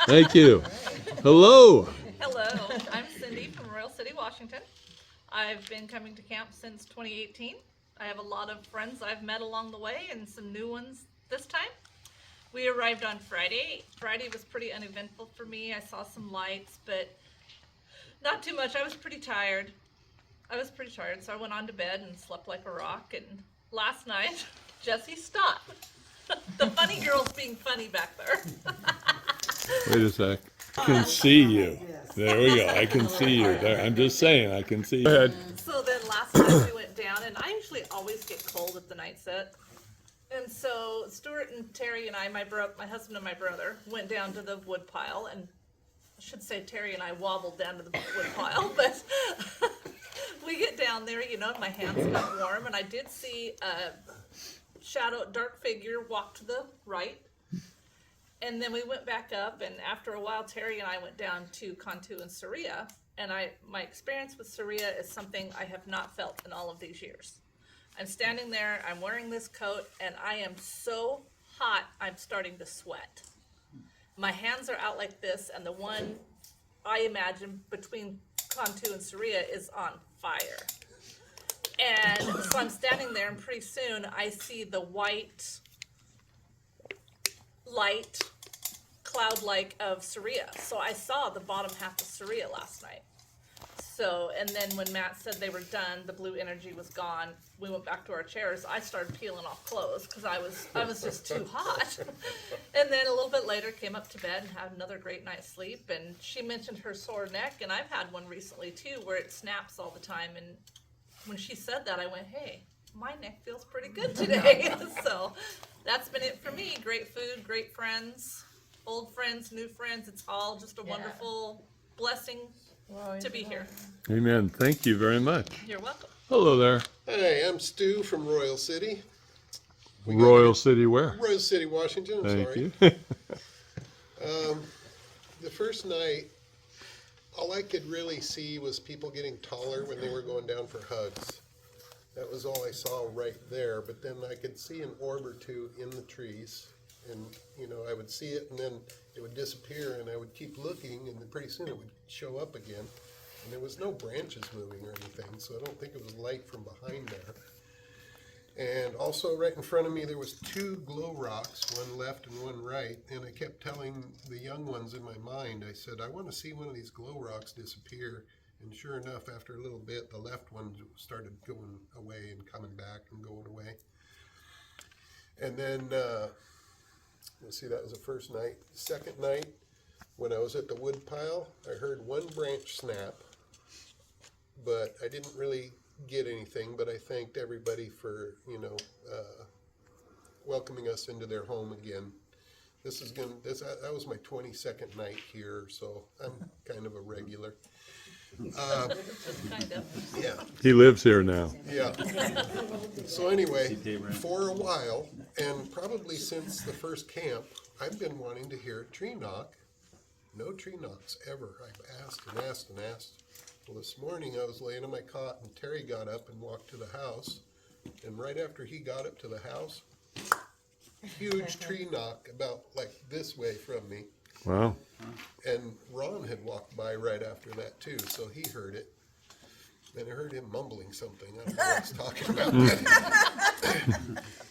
Thank you. Hello. Hello, I'm Cindy from Royal City, Washington. I've been coming to camp since 2018. I have a lot of friends I've met along the way and some new ones this time. We arrived on Friday. Friday was pretty uneventful for me. I saw some lights, but not too much. I was pretty tired. So I went on to bed and slept like a rock. And last night, Jesse stopped. The funny girl's being funny back there. Wait a sec. I can see you. There we go. I can see you. There. I'm just saying, I can see you. Go ahead. So then last night we went down, and I usually always get cold at the night set. And so Stuart and Terry and I, my husband and my brother, went down to the wood pile, and I should say Terry and I wobbled down to the wood pile, but we get down there, you know, my hands got warm, and I did see a dark figure walk to the right. And then we went back up, and after a while, Terry and I went down to Cantu and Saria, and my experience with Saria is something I have not felt in all of these years. I'm standing there, I'm wearing this coat, and I am so hot, I'm starting to sweat. My hands are out like this, and the one I imagine between Cantu and Saria is on fire. And so I'm standing there, and pretty soon I see the white light, cloud-like of Saria. So I saw the bottom half of Saria last night. So, and then when Matt said they were done, the blue energy was gone. We went back to our chairs. I started peeling off clothes because I was just too hot. And then a little bit later, came up to bed and had another great night's sleep. And she mentioned her sore neck, and I've had one recently too, where it snaps all the time. And when she said that, I went, hey, my neck feels pretty good today. So that's been it for me. Great food, great friends, old friends, new friends. It's all just a wonderful blessing to be here. Amen. Thank you very much. You're welcome. Hello there. Hi, I'm Stu from Royal City. Royal City where? Royal City, Washington. I'm Thank sorry. you. The first night, all I could really see was people getting taller when they were going down for hugs. That was all I saw right there. But then I could see an orb or two in the trees. And, you know, I would see it and then it would disappear and I would keep looking and then pretty soon it would show up again. And there was no branches moving or anything, so I don't think it was light from behind there. And also right in front of me there was two glow rocks, one left and one right, and I kept telling the young ones in my mind, I said, I want to see one of these glow rocks disappear. And sure enough, after a little bit, the left one started going away and coming back and going away. And then, let's see, that was the first night. Second night, when I was at the wood pile, I heard one branch snap, but I didn't really get anything, but I thanked everybody for, welcoming us into their home again. That was my 22nd night here, so I'm kind of a regular. Kind of. Yeah. He lives here now. Yeah. So anyway, for a while, and probably since the first camp, I've been wanting to hear a tree knock. No tree knocks ever. I've asked and asked and asked. Well, this morning I was laying on my cot and Terry got up and walked to the house. And right after he got up to the house, huge tree knock about like this way from me. Wow. And Ron had walked by right after that too, so he heard it. And I heard him mumbling something. I don't know what he's talking about.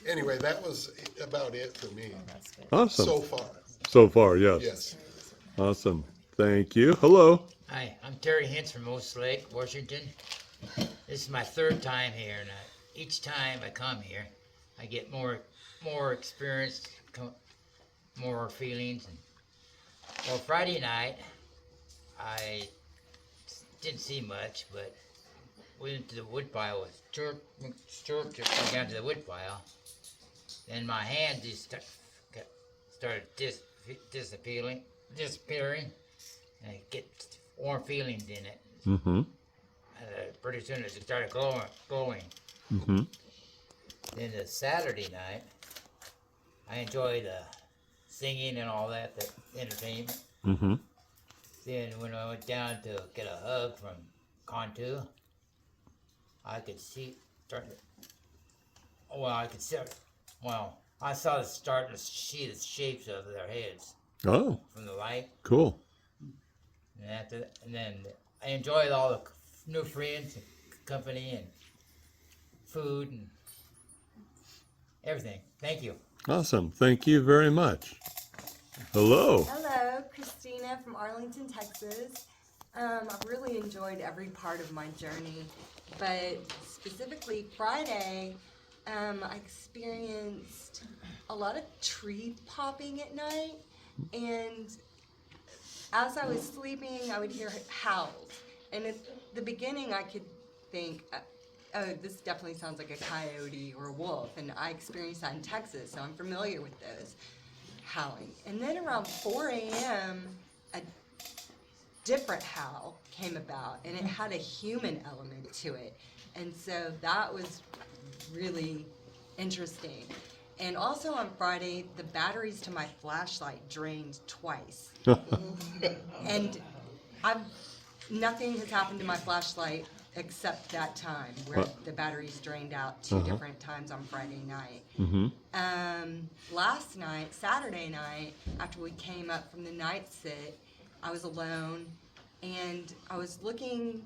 Anyway, that was about it for me. Awesome. So far. So far, yes. Yes. Awesome. Thank you. Hello. Hi, I'm Terry Hintz from Moose Lake, Washington. This is my third time here, and each time I come here, I get more experience, more feelings. Well, Friday night, I didn't see much, but went to the woodpile with Stuart just went down to the woodpile. Then my hand just started disappearing, and I get warm feelings in it. Mm-hmm. Pretty soon it started glowing. Mm-hmm. Then the Saturday night, I enjoyed the singing and all that, the entertainment. Mm-hmm. Then when I went down to get a hug from Contu, I could see I saw the starting to see the shapes of their heads. Oh. From the light. Cool. And then I enjoyed all the new friends, and company, and food, and everything. Thank you. Awesome. Thank you very much. Hello. Hello, Christina from Arlington, Texas. I've really enjoyed every part of my journey, but specifically Friday, I experienced a lot of tree popping at night, and as I was sleeping, I would hear howls. And at the beginning, I could think, oh, this definitely sounds like a coyote or a wolf, and I experienced that in Texas, so I'm familiar with those howling. And then around 4 a.m., a different howl came about, and it had a human element to it. And so that was really interesting. And also on Friday, the batteries to my flashlight drained twice. And nothing has happened to my flashlight except that time where the batteries drained out two different times on Friday night. Mm-hmm. Last night, Saturday night, after we came up from the night sit, I was alone and I was looking,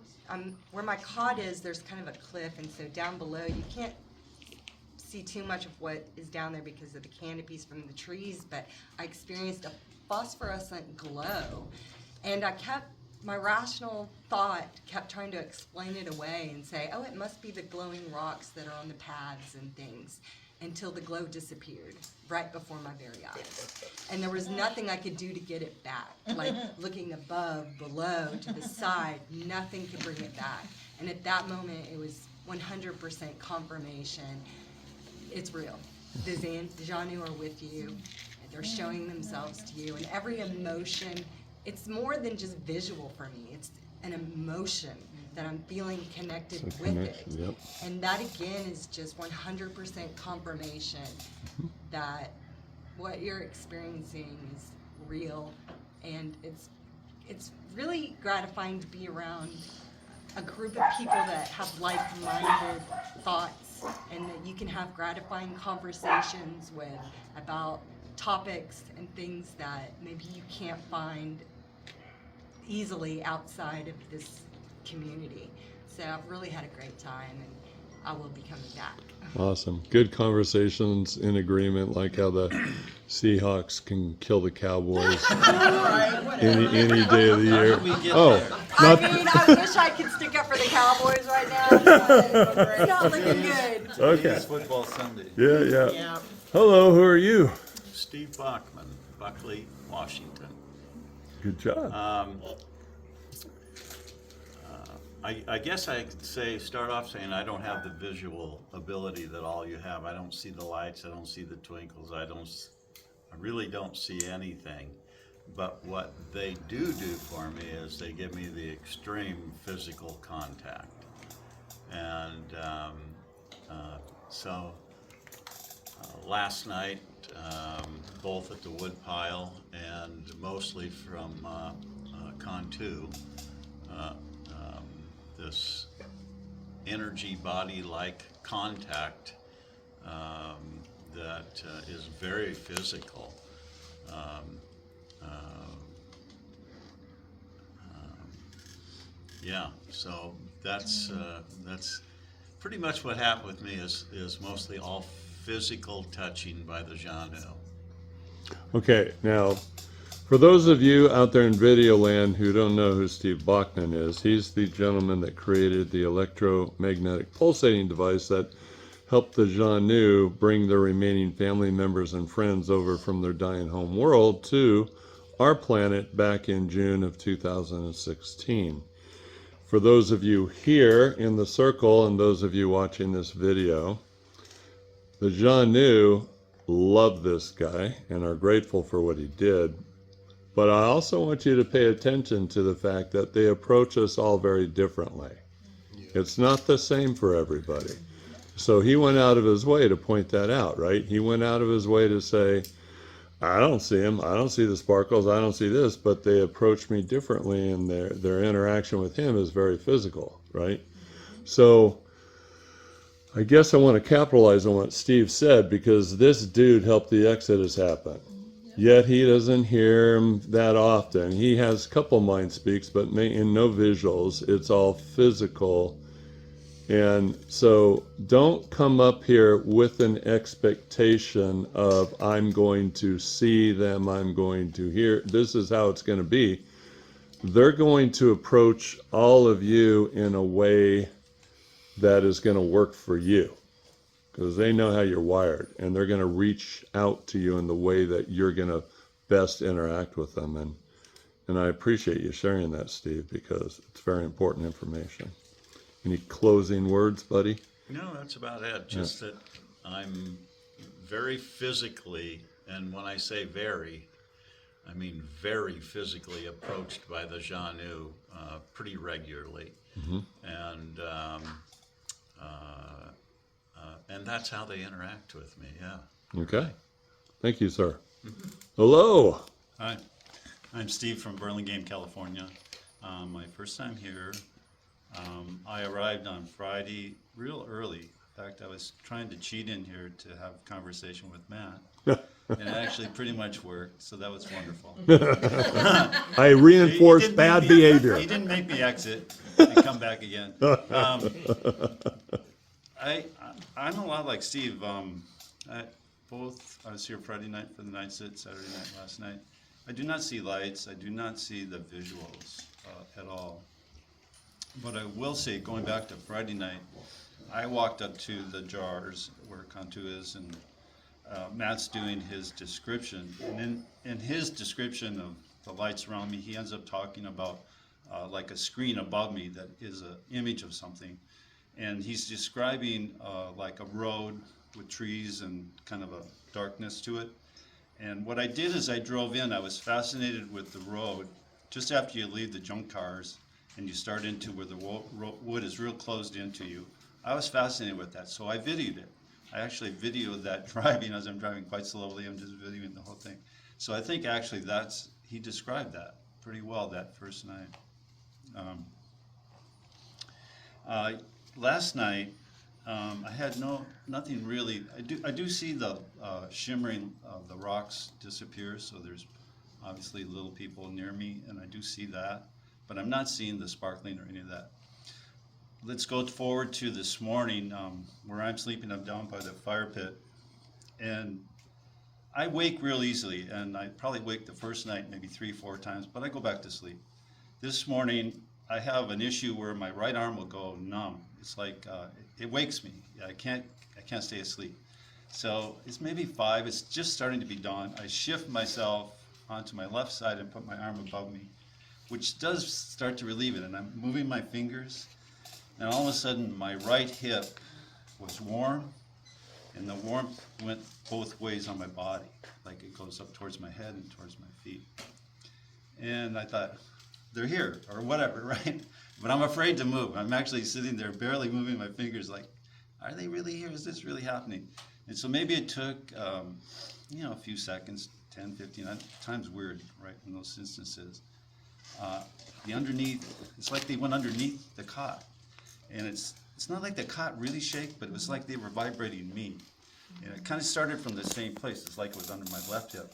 where my cot is, there's kind of a cliff, and so down below you can't see too much of what is down there because of the canopies from the trees, but I experienced a phosphorescent glow, and my rational thought kept trying to explain it away and say, oh, it must be the glowing rocks that are on the paths and things, until the glow disappeared right before my very eyes. And there was nothing I could do to get it back, like looking above, below, to the side, nothing could bring it back. And at that moment, it was 100% confirmation. It's real. The Xanue are with you. They're showing themselves to you. And every emotion it's more than just visual for me. It's an emotion that I'm feeling connected It's a with connection, it. yep. And that again is just 100% confirmation that what you're experiencing is real, and it's really gratifying to be around a group of people that have like-minded thoughts, and that you can have gratifying conversations with about topics and things that maybe you can't find easily outside of this community. So I've really had a great time, and I will be coming back. Awesome. Good conversations in agreement, like how the Seahawks can kill the Cowboys any day of the year. I mean, I wish I could stick up for the Cowboys right now, but it's not looking good. Okay. It's football Sunday. Yeah. Hello, who are you? Steve Bachman, Buckley, Washington. Good job. I guess I could start off saying I don't have the visual ability that all you have. I don't see the lights, I don't see the twinkles, I really don't see anything. But what they do for me is they give me the extreme physical contact. And last night, both at the woodpile and mostly from Con 2, this energy body-like contact that is very physical. Yeah, so that's pretty much what happened with me is mostly all physical touching by the Xanue. Okay, now, for those of you out there in video land who don't know who Steve Bachman is, he's the gentleman that created the electromagnetic pulsating device that helped the Xanue bring their remaining family members and friends over from their dying home world to our planet back in June of 2016. For those of you here in the circle and those of you watching this video, the Xanue love this guy and are grateful for what he did. But I also want you to pay attention to the fact that they approach us all very differently. It's not the same for everybody. So he went out of his way to point that out, right? He went out of his way to say, I don't see him, I don't see the sparkles, I don't see this, but they approach me differently, and their interaction with him is very physical, right? So I guess I want to capitalize on what Steve said, because this dude helped the Exodus happen. Yet he doesn't hear him that often. He has a couple mind speaks, but in no visuals. It's all physical. And so don't come up here with an expectation of I'm going to see them, I'm going to hear. This is how it's going to be. They're going to approach all of you in a way that is going to work for you, because they know how you're wired, and they're going to reach out to you in the way that you're going to best interact with them. And I appreciate you sharing that, Steve, because it's very important information. Any closing words, buddy? No, that's about it. Just that I'm very physically, and when I say very, I mean very physically approached by the Xanue pretty regularly. Mm-hmm. And that's how they interact with me, yeah. Okay. Thank you, sir. Hello. Hi, I'm Steve from Burlingame, California. My first time here. I arrived on Friday real early. In fact, I was trying to cheat in here to have a conversation with Matt. And it actually pretty much worked, so that was wonderful. I reinforced bad behavior. He didn't make me exit and come back again. I'm a lot like Steve. I was here Friday night for the night sit, Saturday night last night. I do not see lights. I do not see the visuals at all. But I will say, going back to Friday night, I walked up to the jars where Cantu is, and Matt's doing his description. And in his description of the lights around me, he ends up talking about like a screen above me that is an image of something. And he's describing like a road with trees and kind of a darkness to it. And what I did is I drove in. I was fascinated with the road, just after you leave the junk cars and you start into where the wood is real closed into you. I was fascinated with that, so I videoed it. I actually videoed that driving as I'm driving quite slowly. I'm just videoing the whole thing. So I think actually he described that pretty well that first night. Last night, I had nothing really. I do see the shimmering of the rocks disappear. So there's obviously little people near me, and I do see that, but I'm not seeing the sparkling or any of that. Let's go forward to this morning, where I'm sleeping. I'm down by the fire pit, and I wake real easily, and I probably wake the first night maybe 3-4 times, but I go back to sleep. This morning, I have an issue where my right arm will go numb. It's like it wakes me. I can't stay asleep. So it's maybe 5. It's just starting to be dawn. I shift myself onto my left side and put my arm above me, which does start to relieve it. And I'm moving my fingers, and all of a sudden my right hip was warm, and the warmth went both ways on my body, like it goes up towards my head and towards my feet. And I thought, they're here, or whatever, right? But I'm afraid to move. I'm actually sitting there barely moving my fingers like, are they really here? Is this really happening? And so maybe it took, a few seconds, 10, 15, time's weird, right, in those instances. The underneath, it's like they went underneath the cot. And it's not like the cot really shake, but it was like they were vibrating me. And it kind of started from the same place. It's like it was under my left hip,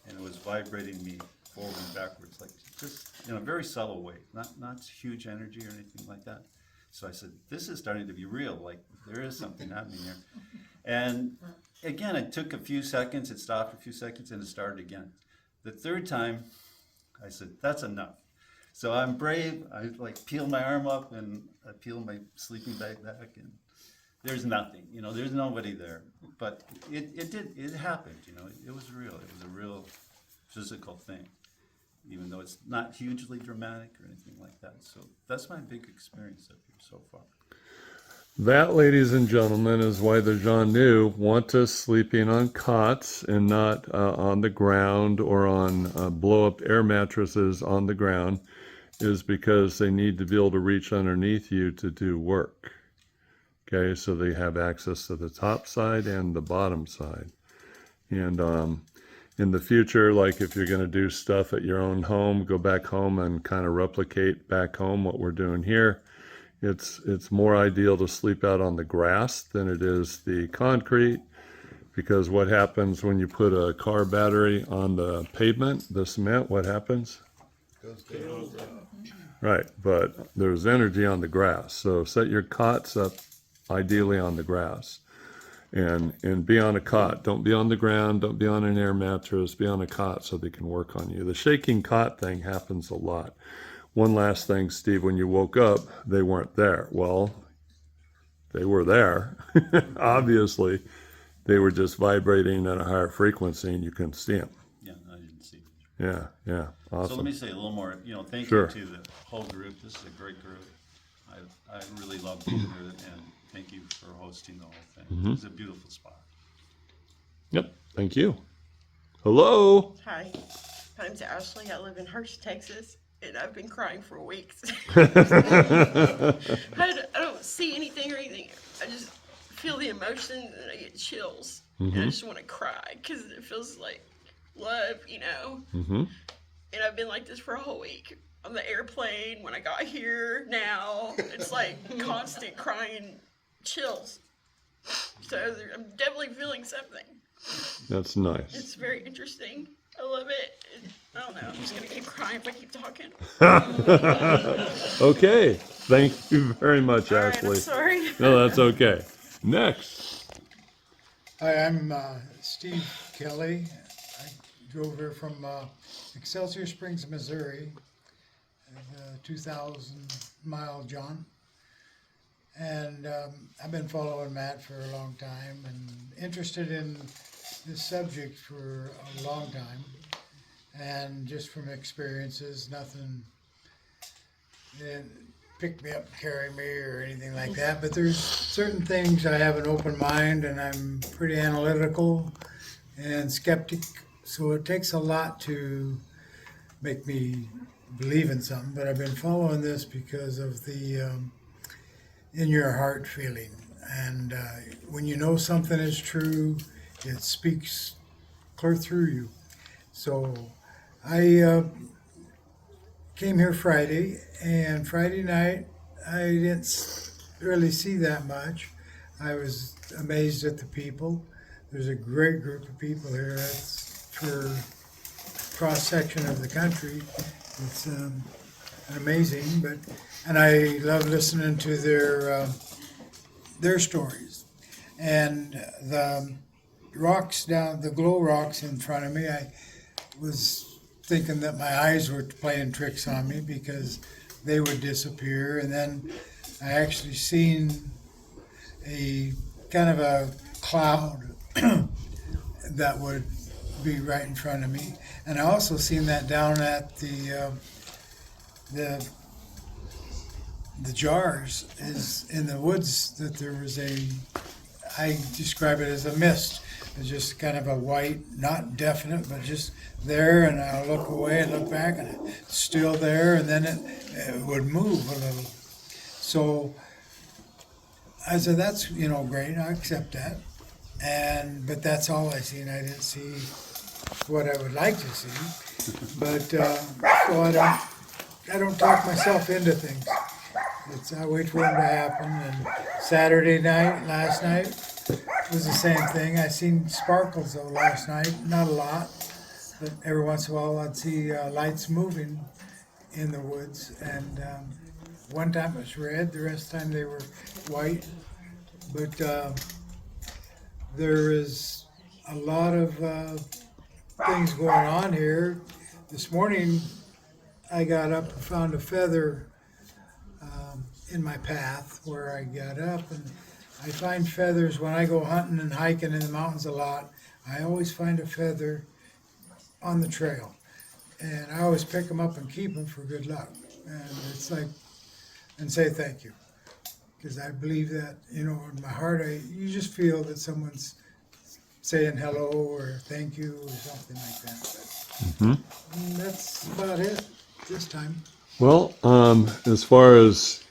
and it was vibrating me forward and backwards, like just in a very subtle way, not huge energy or anything like that. So I said, this is starting to be real, like there is something happening here. And again, it took a few seconds, it stopped a few seconds, and it started again. The third time, I said, that's enough. So I'm brave, I like peel my arm up and I peel my sleeping bag back, and there's nothing, there's nobody there. But it happened, it was real. It was a real physical thing, even though it's not hugely dramatic or anything like that. So that's my big experience up here so far. That, ladies and gentlemen, is why the Xanue want us sleeping on cots and not on the ground or on blow-up air mattresses on the ground, is because they need to be able to reach underneath you to do work. Okay, so they have access to the top side and the bottom side. And in the future, like if you're going to do stuff at your own home, go back home and kind of replicate back home what we're doing here. It's more ideal to sleep out on the grass than it is the concrete, because what happens when you put a car battery on the pavement, the cement, what happens? Goes down. Right, but there's energy on the grass. So set your cots up ideally on the grass. And be on a cot. Don't be on the ground. Don't be on an air mattress. Be on a cot so they can work on you. The shaking cot thing happens a lot. One last thing, Steve, when you woke up, they weren't there. Well, they were there. Obviously, they were just vibrating at a higher frequency and you couldn't see them. Yeah, I didn't see them. Yeah, awesome. So let me say a little more, thank Sure. you to the whole group. This is a great group. I really love being here, and thank you for hosting the whole thing. Mhm. It's a beautiful spot. Yep, thank you. Hello. Hi, my name's Ashley. I live in Hershey, Texas, and I've been crying for weeks. I don't see anything or anything. I just feel the emotion and I get chills. And I Mhm. just want to cry because it feels like love, Mm-hmm. And I've been like this for a whole week. On the airplane, when I got here, now. It's like constant crying, chills. So I'm definitely feeling something. That's nice. It's very interesting. I love it. I don't know. I'm just going to keep crying if I keep talking. Okay, thank you very much, All right, Ashley. I'm sorry. No, that's okay. Next. Hi, I'm Steve Kelly. I drove here from Excelsior Springs, Missouri, 2,000-mile jaunt. And I've been following Matt for a long time and interested in this subject for a long time. And just from experiences, nothing didn't pick me up, carry me, or anything like that. But there's certain things I have an open mind, and I'm pretty analytical and skeptic. So it takes a lot to make me believe in something, but I've been following this because of the in your heart feeling. And when you know something is true, it speaks clear through you. So I came here Friday, and Friday night I didn't really see that much. I was amazed at the people. There's a great group of people here. That's for cross section of the country. It's amazing, and I love listening to their stories. And the rocks down, the glow rocks in front of me, I was thinking that my eyes were playing tricks on me because they would disappear, and then I actually seen a kind of a cloud that would be right in front of me. And I also seen that down at the jars is in the woods, that there was I describe it as a mist. It's just kind of a white, not definite, but just there, and I'll look away and look back, and it's still there, and then it would move a little. So I said, that's, great, I accept that. But that's all I seen. I didn't see what I would like to see. But so I don't talk myself into things. I wait for them to happen. And Saturday night, last night, was the same thing. I seen sparkles though last night, not a lot, but every once in a while I'd see lights moving in the woods. And one time it was red, the rest of the time they were white. But there is a lot of things going on here. This morning I got up and found a feather in my path where I got up, and I find feathers when I go hunting and hiking in the mountains a lot. I always find a feather on the trail, and I always pick them up and keep them for good luck. And it's like, and say thank you, because I believe that, in my heart, you just feel that someone's saying hello or thank you or something like that. But that's about it this time. Well, as far as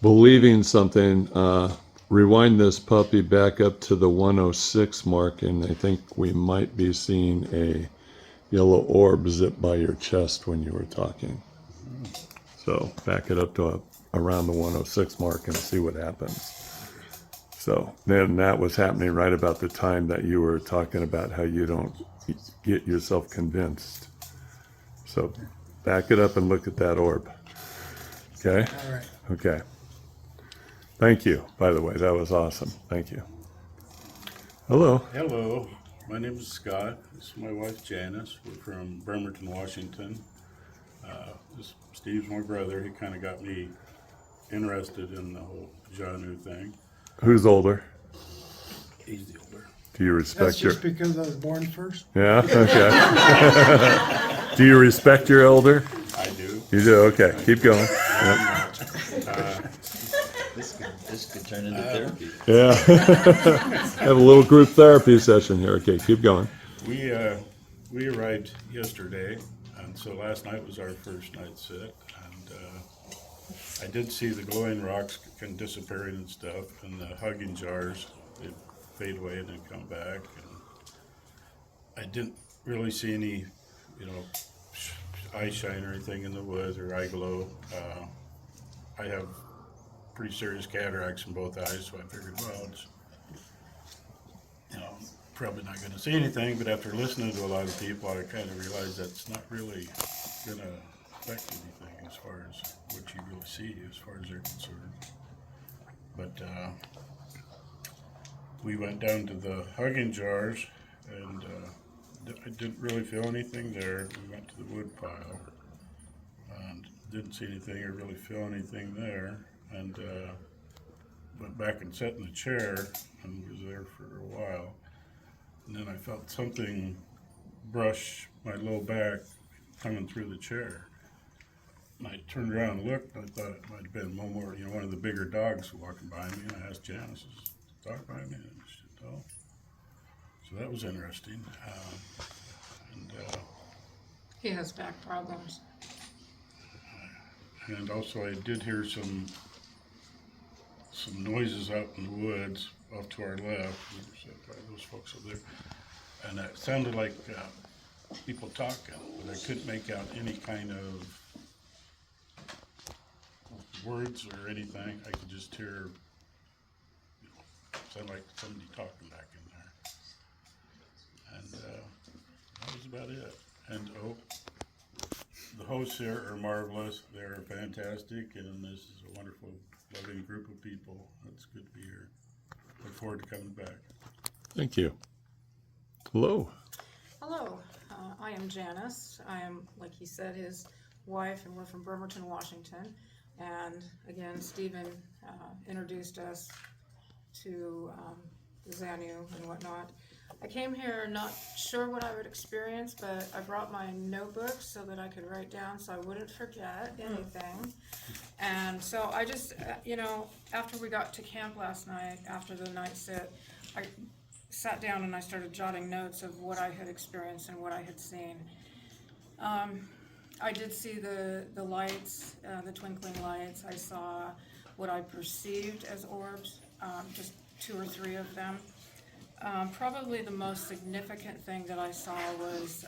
believing something, rewind this puppy back up to the 106 mark, and I think we might be seeing a yellow orb zip by your chest when you were talking. So back it up to around the 106 mark and see what happens. So then that was happening right about the time that you were talking about how you don't get yourself convinced. So back it up and look at that orb. Okay? All right. Okay. Thank you, by the way. That was awesome. Thank you. Hello. Hello. My name is Scott. This is my wife Janice. We're from Bremerton, Washington. Steve's my brother. He kind of got me interested in the whole Xanue thing. Who's older? He's the older. Do you respect That's just because I was born first. Yeah? Okay. Do you respect your elder? I do. You do? Okay. Keep going. Yep. This could turn into therapy. Yeah. Have a little group therapy session here. Okay, keep going. We arrived yesterday, and so last night was our first night sit, and I did see the glowing rocks kind of disappearing and stuff, and the hugging jars, they'd fade away and then come back, and I didn't really see any, eye shine or anything in the woods or eye glow. I have pretty serious cataracts in both eyes, so I figured, well, it's, probably not going to see anything, but after listening to a lot of people, I kind of realized that's not really going to affect anything as far as what you really see as far as they're concerned. But we went down to the hugging jars, and I didn't really feel anything there. We went to the wood pile and didn't see anything or really feel anything there, and went back and sat in the chair and was there for a while. And then I felt something brush my low back coming through the chair. And I turned around and looked, and I thought it might have been one of the bigger dogs walking by me, and I asked Janice, is the dog by me? And she said, no. So that was interesting. He has back problems. And also I did hear some noises out in the woods off to our left, by those folks over there. And it sounded like people talking, but I couldn't make out any kind of words or anything. I could just hear, sound like somebody talking back in there. And that was about it. And the hosts here are marvelous. They're fantastic, and this is a wonderful, loving group of people. It's good to be here. Look forward to coming back. Thank you. Hello. Hello, I am Janice. I am, like he said, his wife, and we're from Bremerton, Washington. And again, Stephen introduced us to the Xanue and whatnot. I came here not sure what I would experience, but I brought my notebook so that I could write down so I wouldn't forget anything. And so I just, after we got to camp last night, after the night sit, I sat down and I started jotting notes of what I had experienced and what I had seen. I did see the lights, the twinkling lights. I saw what I perceived as orbs, just 2 or 3 of them. Probably the most significant thing that I saw was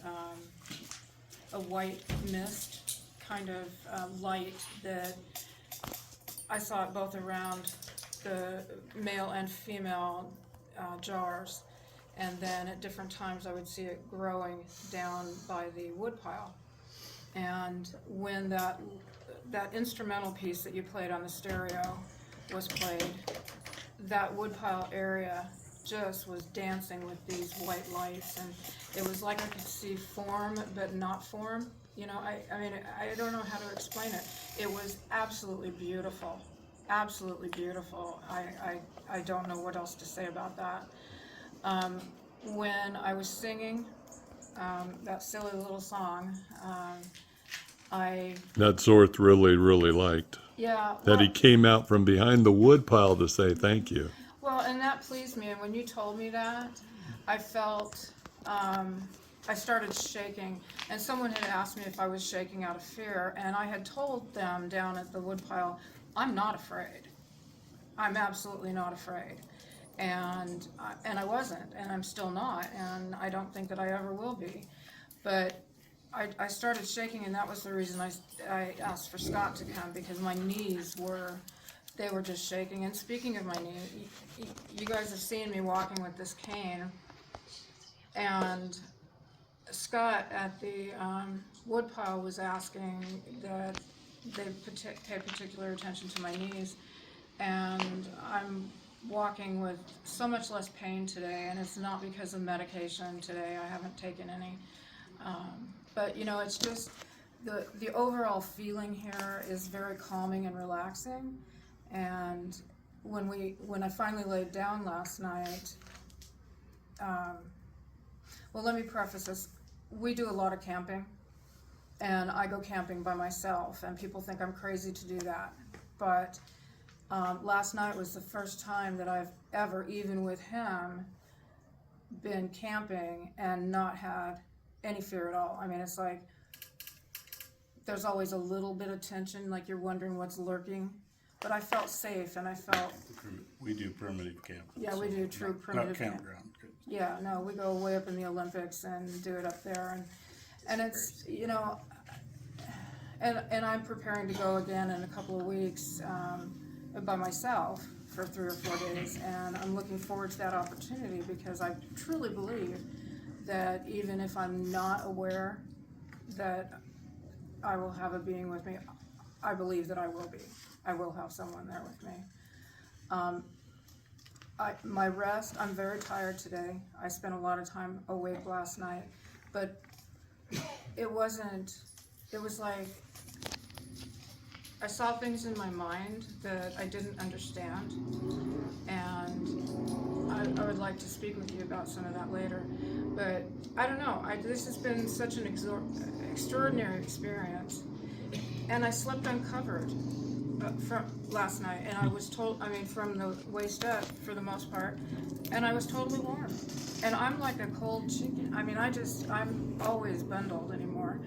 a white mist kind of light that I saw it both around the male and female jars, and then at different times I would see it growing down by the woodpile. And when that instrumental piece that you played on the stereo was played, that woodpile area just was dancing with these white lights, and it was like I could see form but not form. I mean, I don't know how to explain it. It was absolutely beautiful, absolutely beautiful. I don't know what else to say about that. When I was singing that silly little song, That Zorth really, really liked. Yeah. That he came out from behind the woodpile to say thank you. Well, and that pleased me, and when you told me that, I felt, I started shaking, and someone had asked me if I was shaking out of fear, and I had told them down at the woodpile, I'm not afraid. I'm absolutely not afraid. And I wasn't, and I'm still not, and I don't think that I ever will be. But I started shaking, and that was the reason I asked for Scott to come, because my knees were just shaking. And speaking of my knee, you guys have seen me walking with this cane, and Scott at the woodpile was asking that they pay particular attention to my knees, and I'm walking with so much less pain today, and it's not because of medication today. I haven't taken any, but it's just the overall feeling here is very calming and relaxing. And when I finally laid down last night, well, let me preface this. We do a lot of camping, and I go camping by myself, and people think I'm crazy to do that. But last night was the first time that I've ever, even with him, been camping and not had any fear at all. I mean, it's like there's always a little bit of tension, like you're wondering what's lurking. But I felt safe, and I felt... We do primitive camping. Yeah, we do true primitive Not campground. Yeah, no, we go way up in the Olympics and do it up there, and it's, and I'm preparing to go again in a couple of weeks by myself for 3 or 4 days, and I'm looking forward to that opportunity, because I truly believe that even if I'm not aware that I will have a being with me, I believe that I will be. I will have someone there with me. My rest, I'm very tired today. I spent a lot of time awake last night, but it was like I saw things in my mind that I didn't understand, and I would like to speak with you about some of that later. But I don't know, this has been such an extraordinary experience, and I slept uncovered from last night, and I was told, from the waist up for the most part, and I was totally warm. And I'm like a cold chicken. I'm always bundled anymore.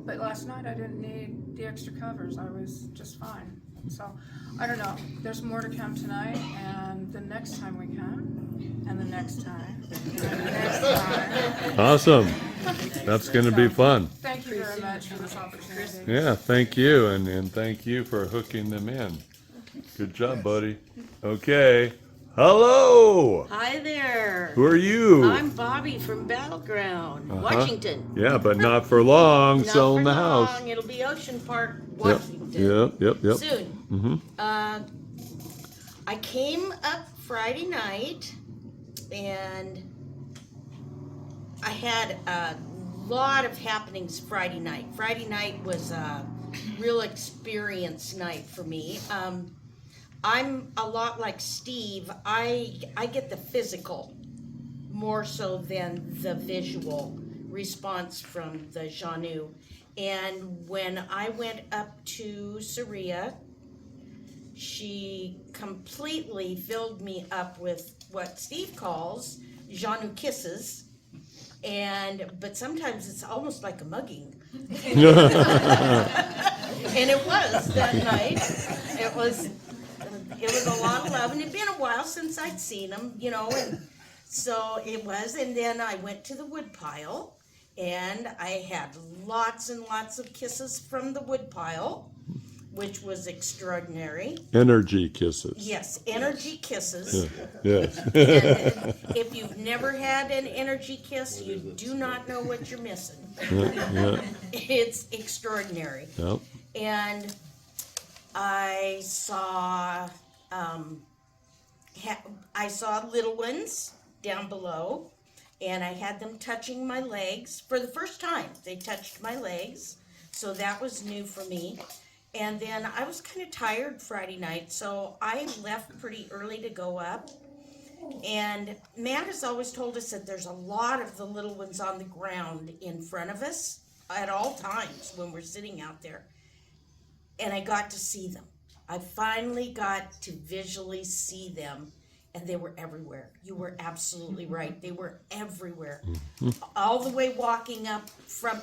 but last night I didn't need the extra covers. I was just fine. So, I don't know. There's more to come tonight, and the next time we come, and the next time, and the next time. Awesome. That's going to be fun. Thank you very much for this opportunity. Yeah, thank you, and thank you for hooking them in. Good job, buddy. Okay. Hello. Hi there. Who are you? I'm Bobby from Battleground, Uh-huh. Washington. Yeah, but not for long. Not Selling for the house. long. It'll be Ocean Park, Yep. Washington. Yep. Soon. Mm-hmm. I came up Friday night, and I had a lot of happenings Friday night. Friday night was a real experience night for me. I'm a lot like Steve. I get the physical more so than the visual response from the Xanue. And when I went up to Saria, she completely filled me up with what Steve calls Xanue kisses. But sometimes it's almost like a mugging. And it was that night. It was a lot of love, and it'd been a while since I'd seen him, and so it was. And then I went to the woodpile, and I had lots and lots of kisses from the woodpile, which was extraordinary. Energy kisses. Yes, energy kisses. Yes. And if you've never had an energy kiss, you do not know what you're missing. Yeah. It's extraordinary. Yep. And I saw little ones down below, and I had them touching my legs for the first time. They touched my legs, so that was new for me. And then I was kind of tired Friday night, so I left pretty early to go up. And Matt has always told us that there's a lot of the little ones on the ground in front of us at all times when we're sitting out there. And I got to see them. I finally got to visually see them, and they were everywhere. You were absolutely right. They were everywhere. All the way walking up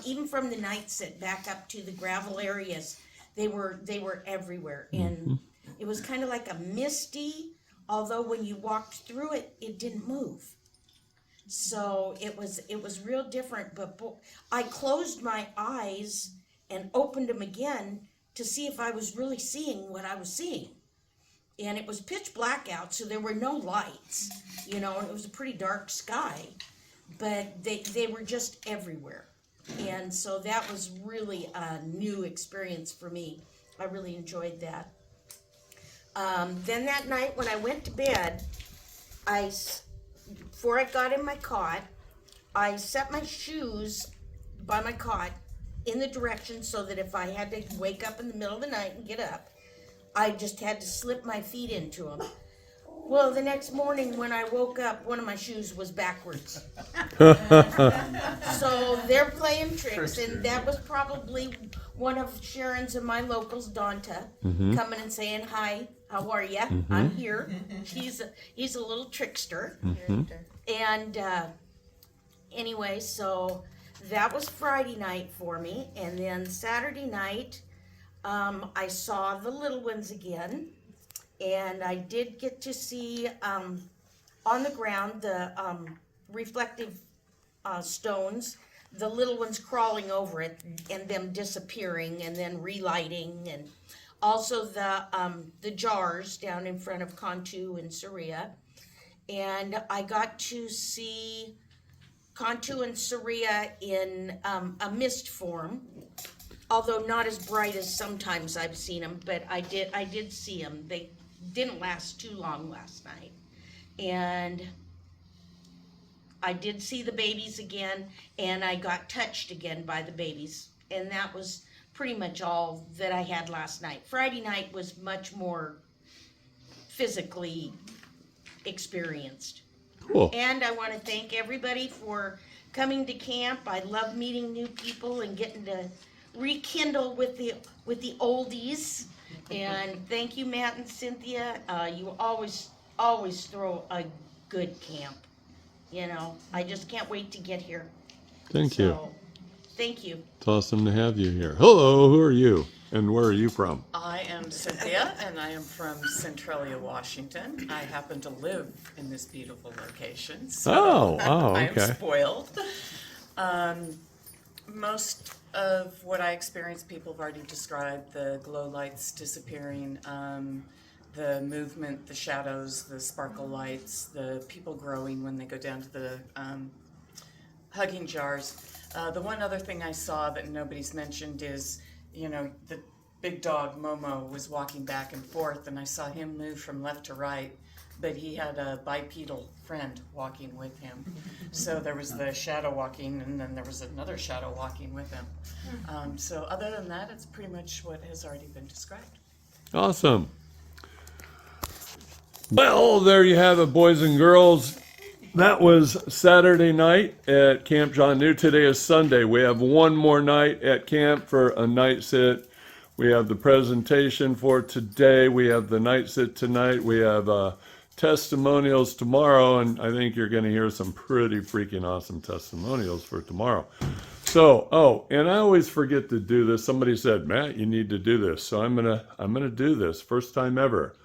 even from the night sit back up to the gravel areas. They were everywhere. And it was kind of like a misty, although when you walked through it, it didn't move. So it was real different. But I closed my eyes and opened them again to see if I was really seeing what I was seeing. And it was pitch black out, so there were no lights, and it was a pretty dark sky, but they were just everywhere. And so that was really a new experience for me. I really enjoyed that. Then that night when I went to bed, before I got in my cot, I set my shoes by my cot in the direction so that if I had to wake up in the middle of the night and get up, I just had to slip my feet into them. Well, the next morning when I woke up, one of my shoes was backwards. So they're playing tricks, and that was probably one of Sharon's and my locals, Donta, coming and saying, "Hi, how are ya? I'm here." He's a little trickster. And anyway, so that was Friday night for me, and then Saturday night, I saw the little ones again, and I did get to see on the ground the reflective stones, the little ones crawling over it and them disappearing and then relighting, and also the jars down in front of Cantu and Saria. And I got to see Cantu and Saria in a mist form, although not as bright as sometimes I've seen them, but I did see them. They didn't last too long last night. And I did see the babies again, and I got touched again by the babies. And that was pretty much all that I had last night. Friday night was much more physically experienced. Cool. And I want to thank everybody for coming to camp. I love meeting new people and getting to rekindle with the oldies. And thank you, Matt and Cynthia. You always throw a good camp. I just can't wait to get here. Thank you. Thank you. It's awesome to have you here. Hello, who are you? And where are you from? I am Cynthia, and I am from Centralia, Washington. I happen to live in this beautiful location, so I am okay. spoiled. Most of what I experienced, people have already described: the glow lights disappearing, the movement, the shadows, the sparkle lights, the people growing when they go down to the hugging jars. The one other thing I saw that nobody's mentioned is, the big dog Momo was walking back and forth, and I saw him move from left to right, but he had a bipedal friend walking with him. So there was the shadow walking, and then there was another shadow walking with him. So other than that, it's pretty much what has already been described. Awesome. Well, there you have it, boys and girls. That was Saturday night at Camp Xanue. Today is Sunday. We have one more night at camp for a night sit. We have the presentation for today. We have the night sit tonight. We have testimonials tomorrow, and I think you're going to hear some pretty freaking awesome testimonials for tomorrow. So, and I always forget to do this. Somebody said, Matt, you need to do this. So I'm gonna do this. First time ever.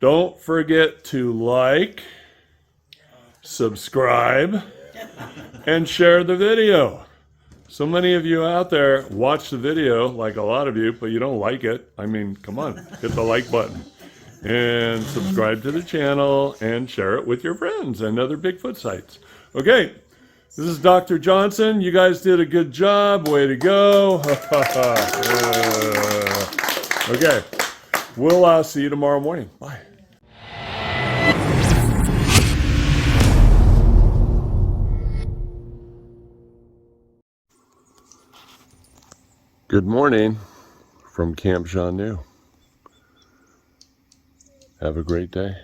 Don't forget to like, subscribe, and share the video. So many of you out there watch the video, like a lot of you, but you don't like it. I mean, come on, hit the like button and subscribe to the channel and share it with your friends and other Bigfoot sites. Okay, this is Dr. Johnson. You guys did a good job. Way to go. Okay, we'll see you tomorrow morning. Bye. Good morning from Camp Xanue. Have a great day.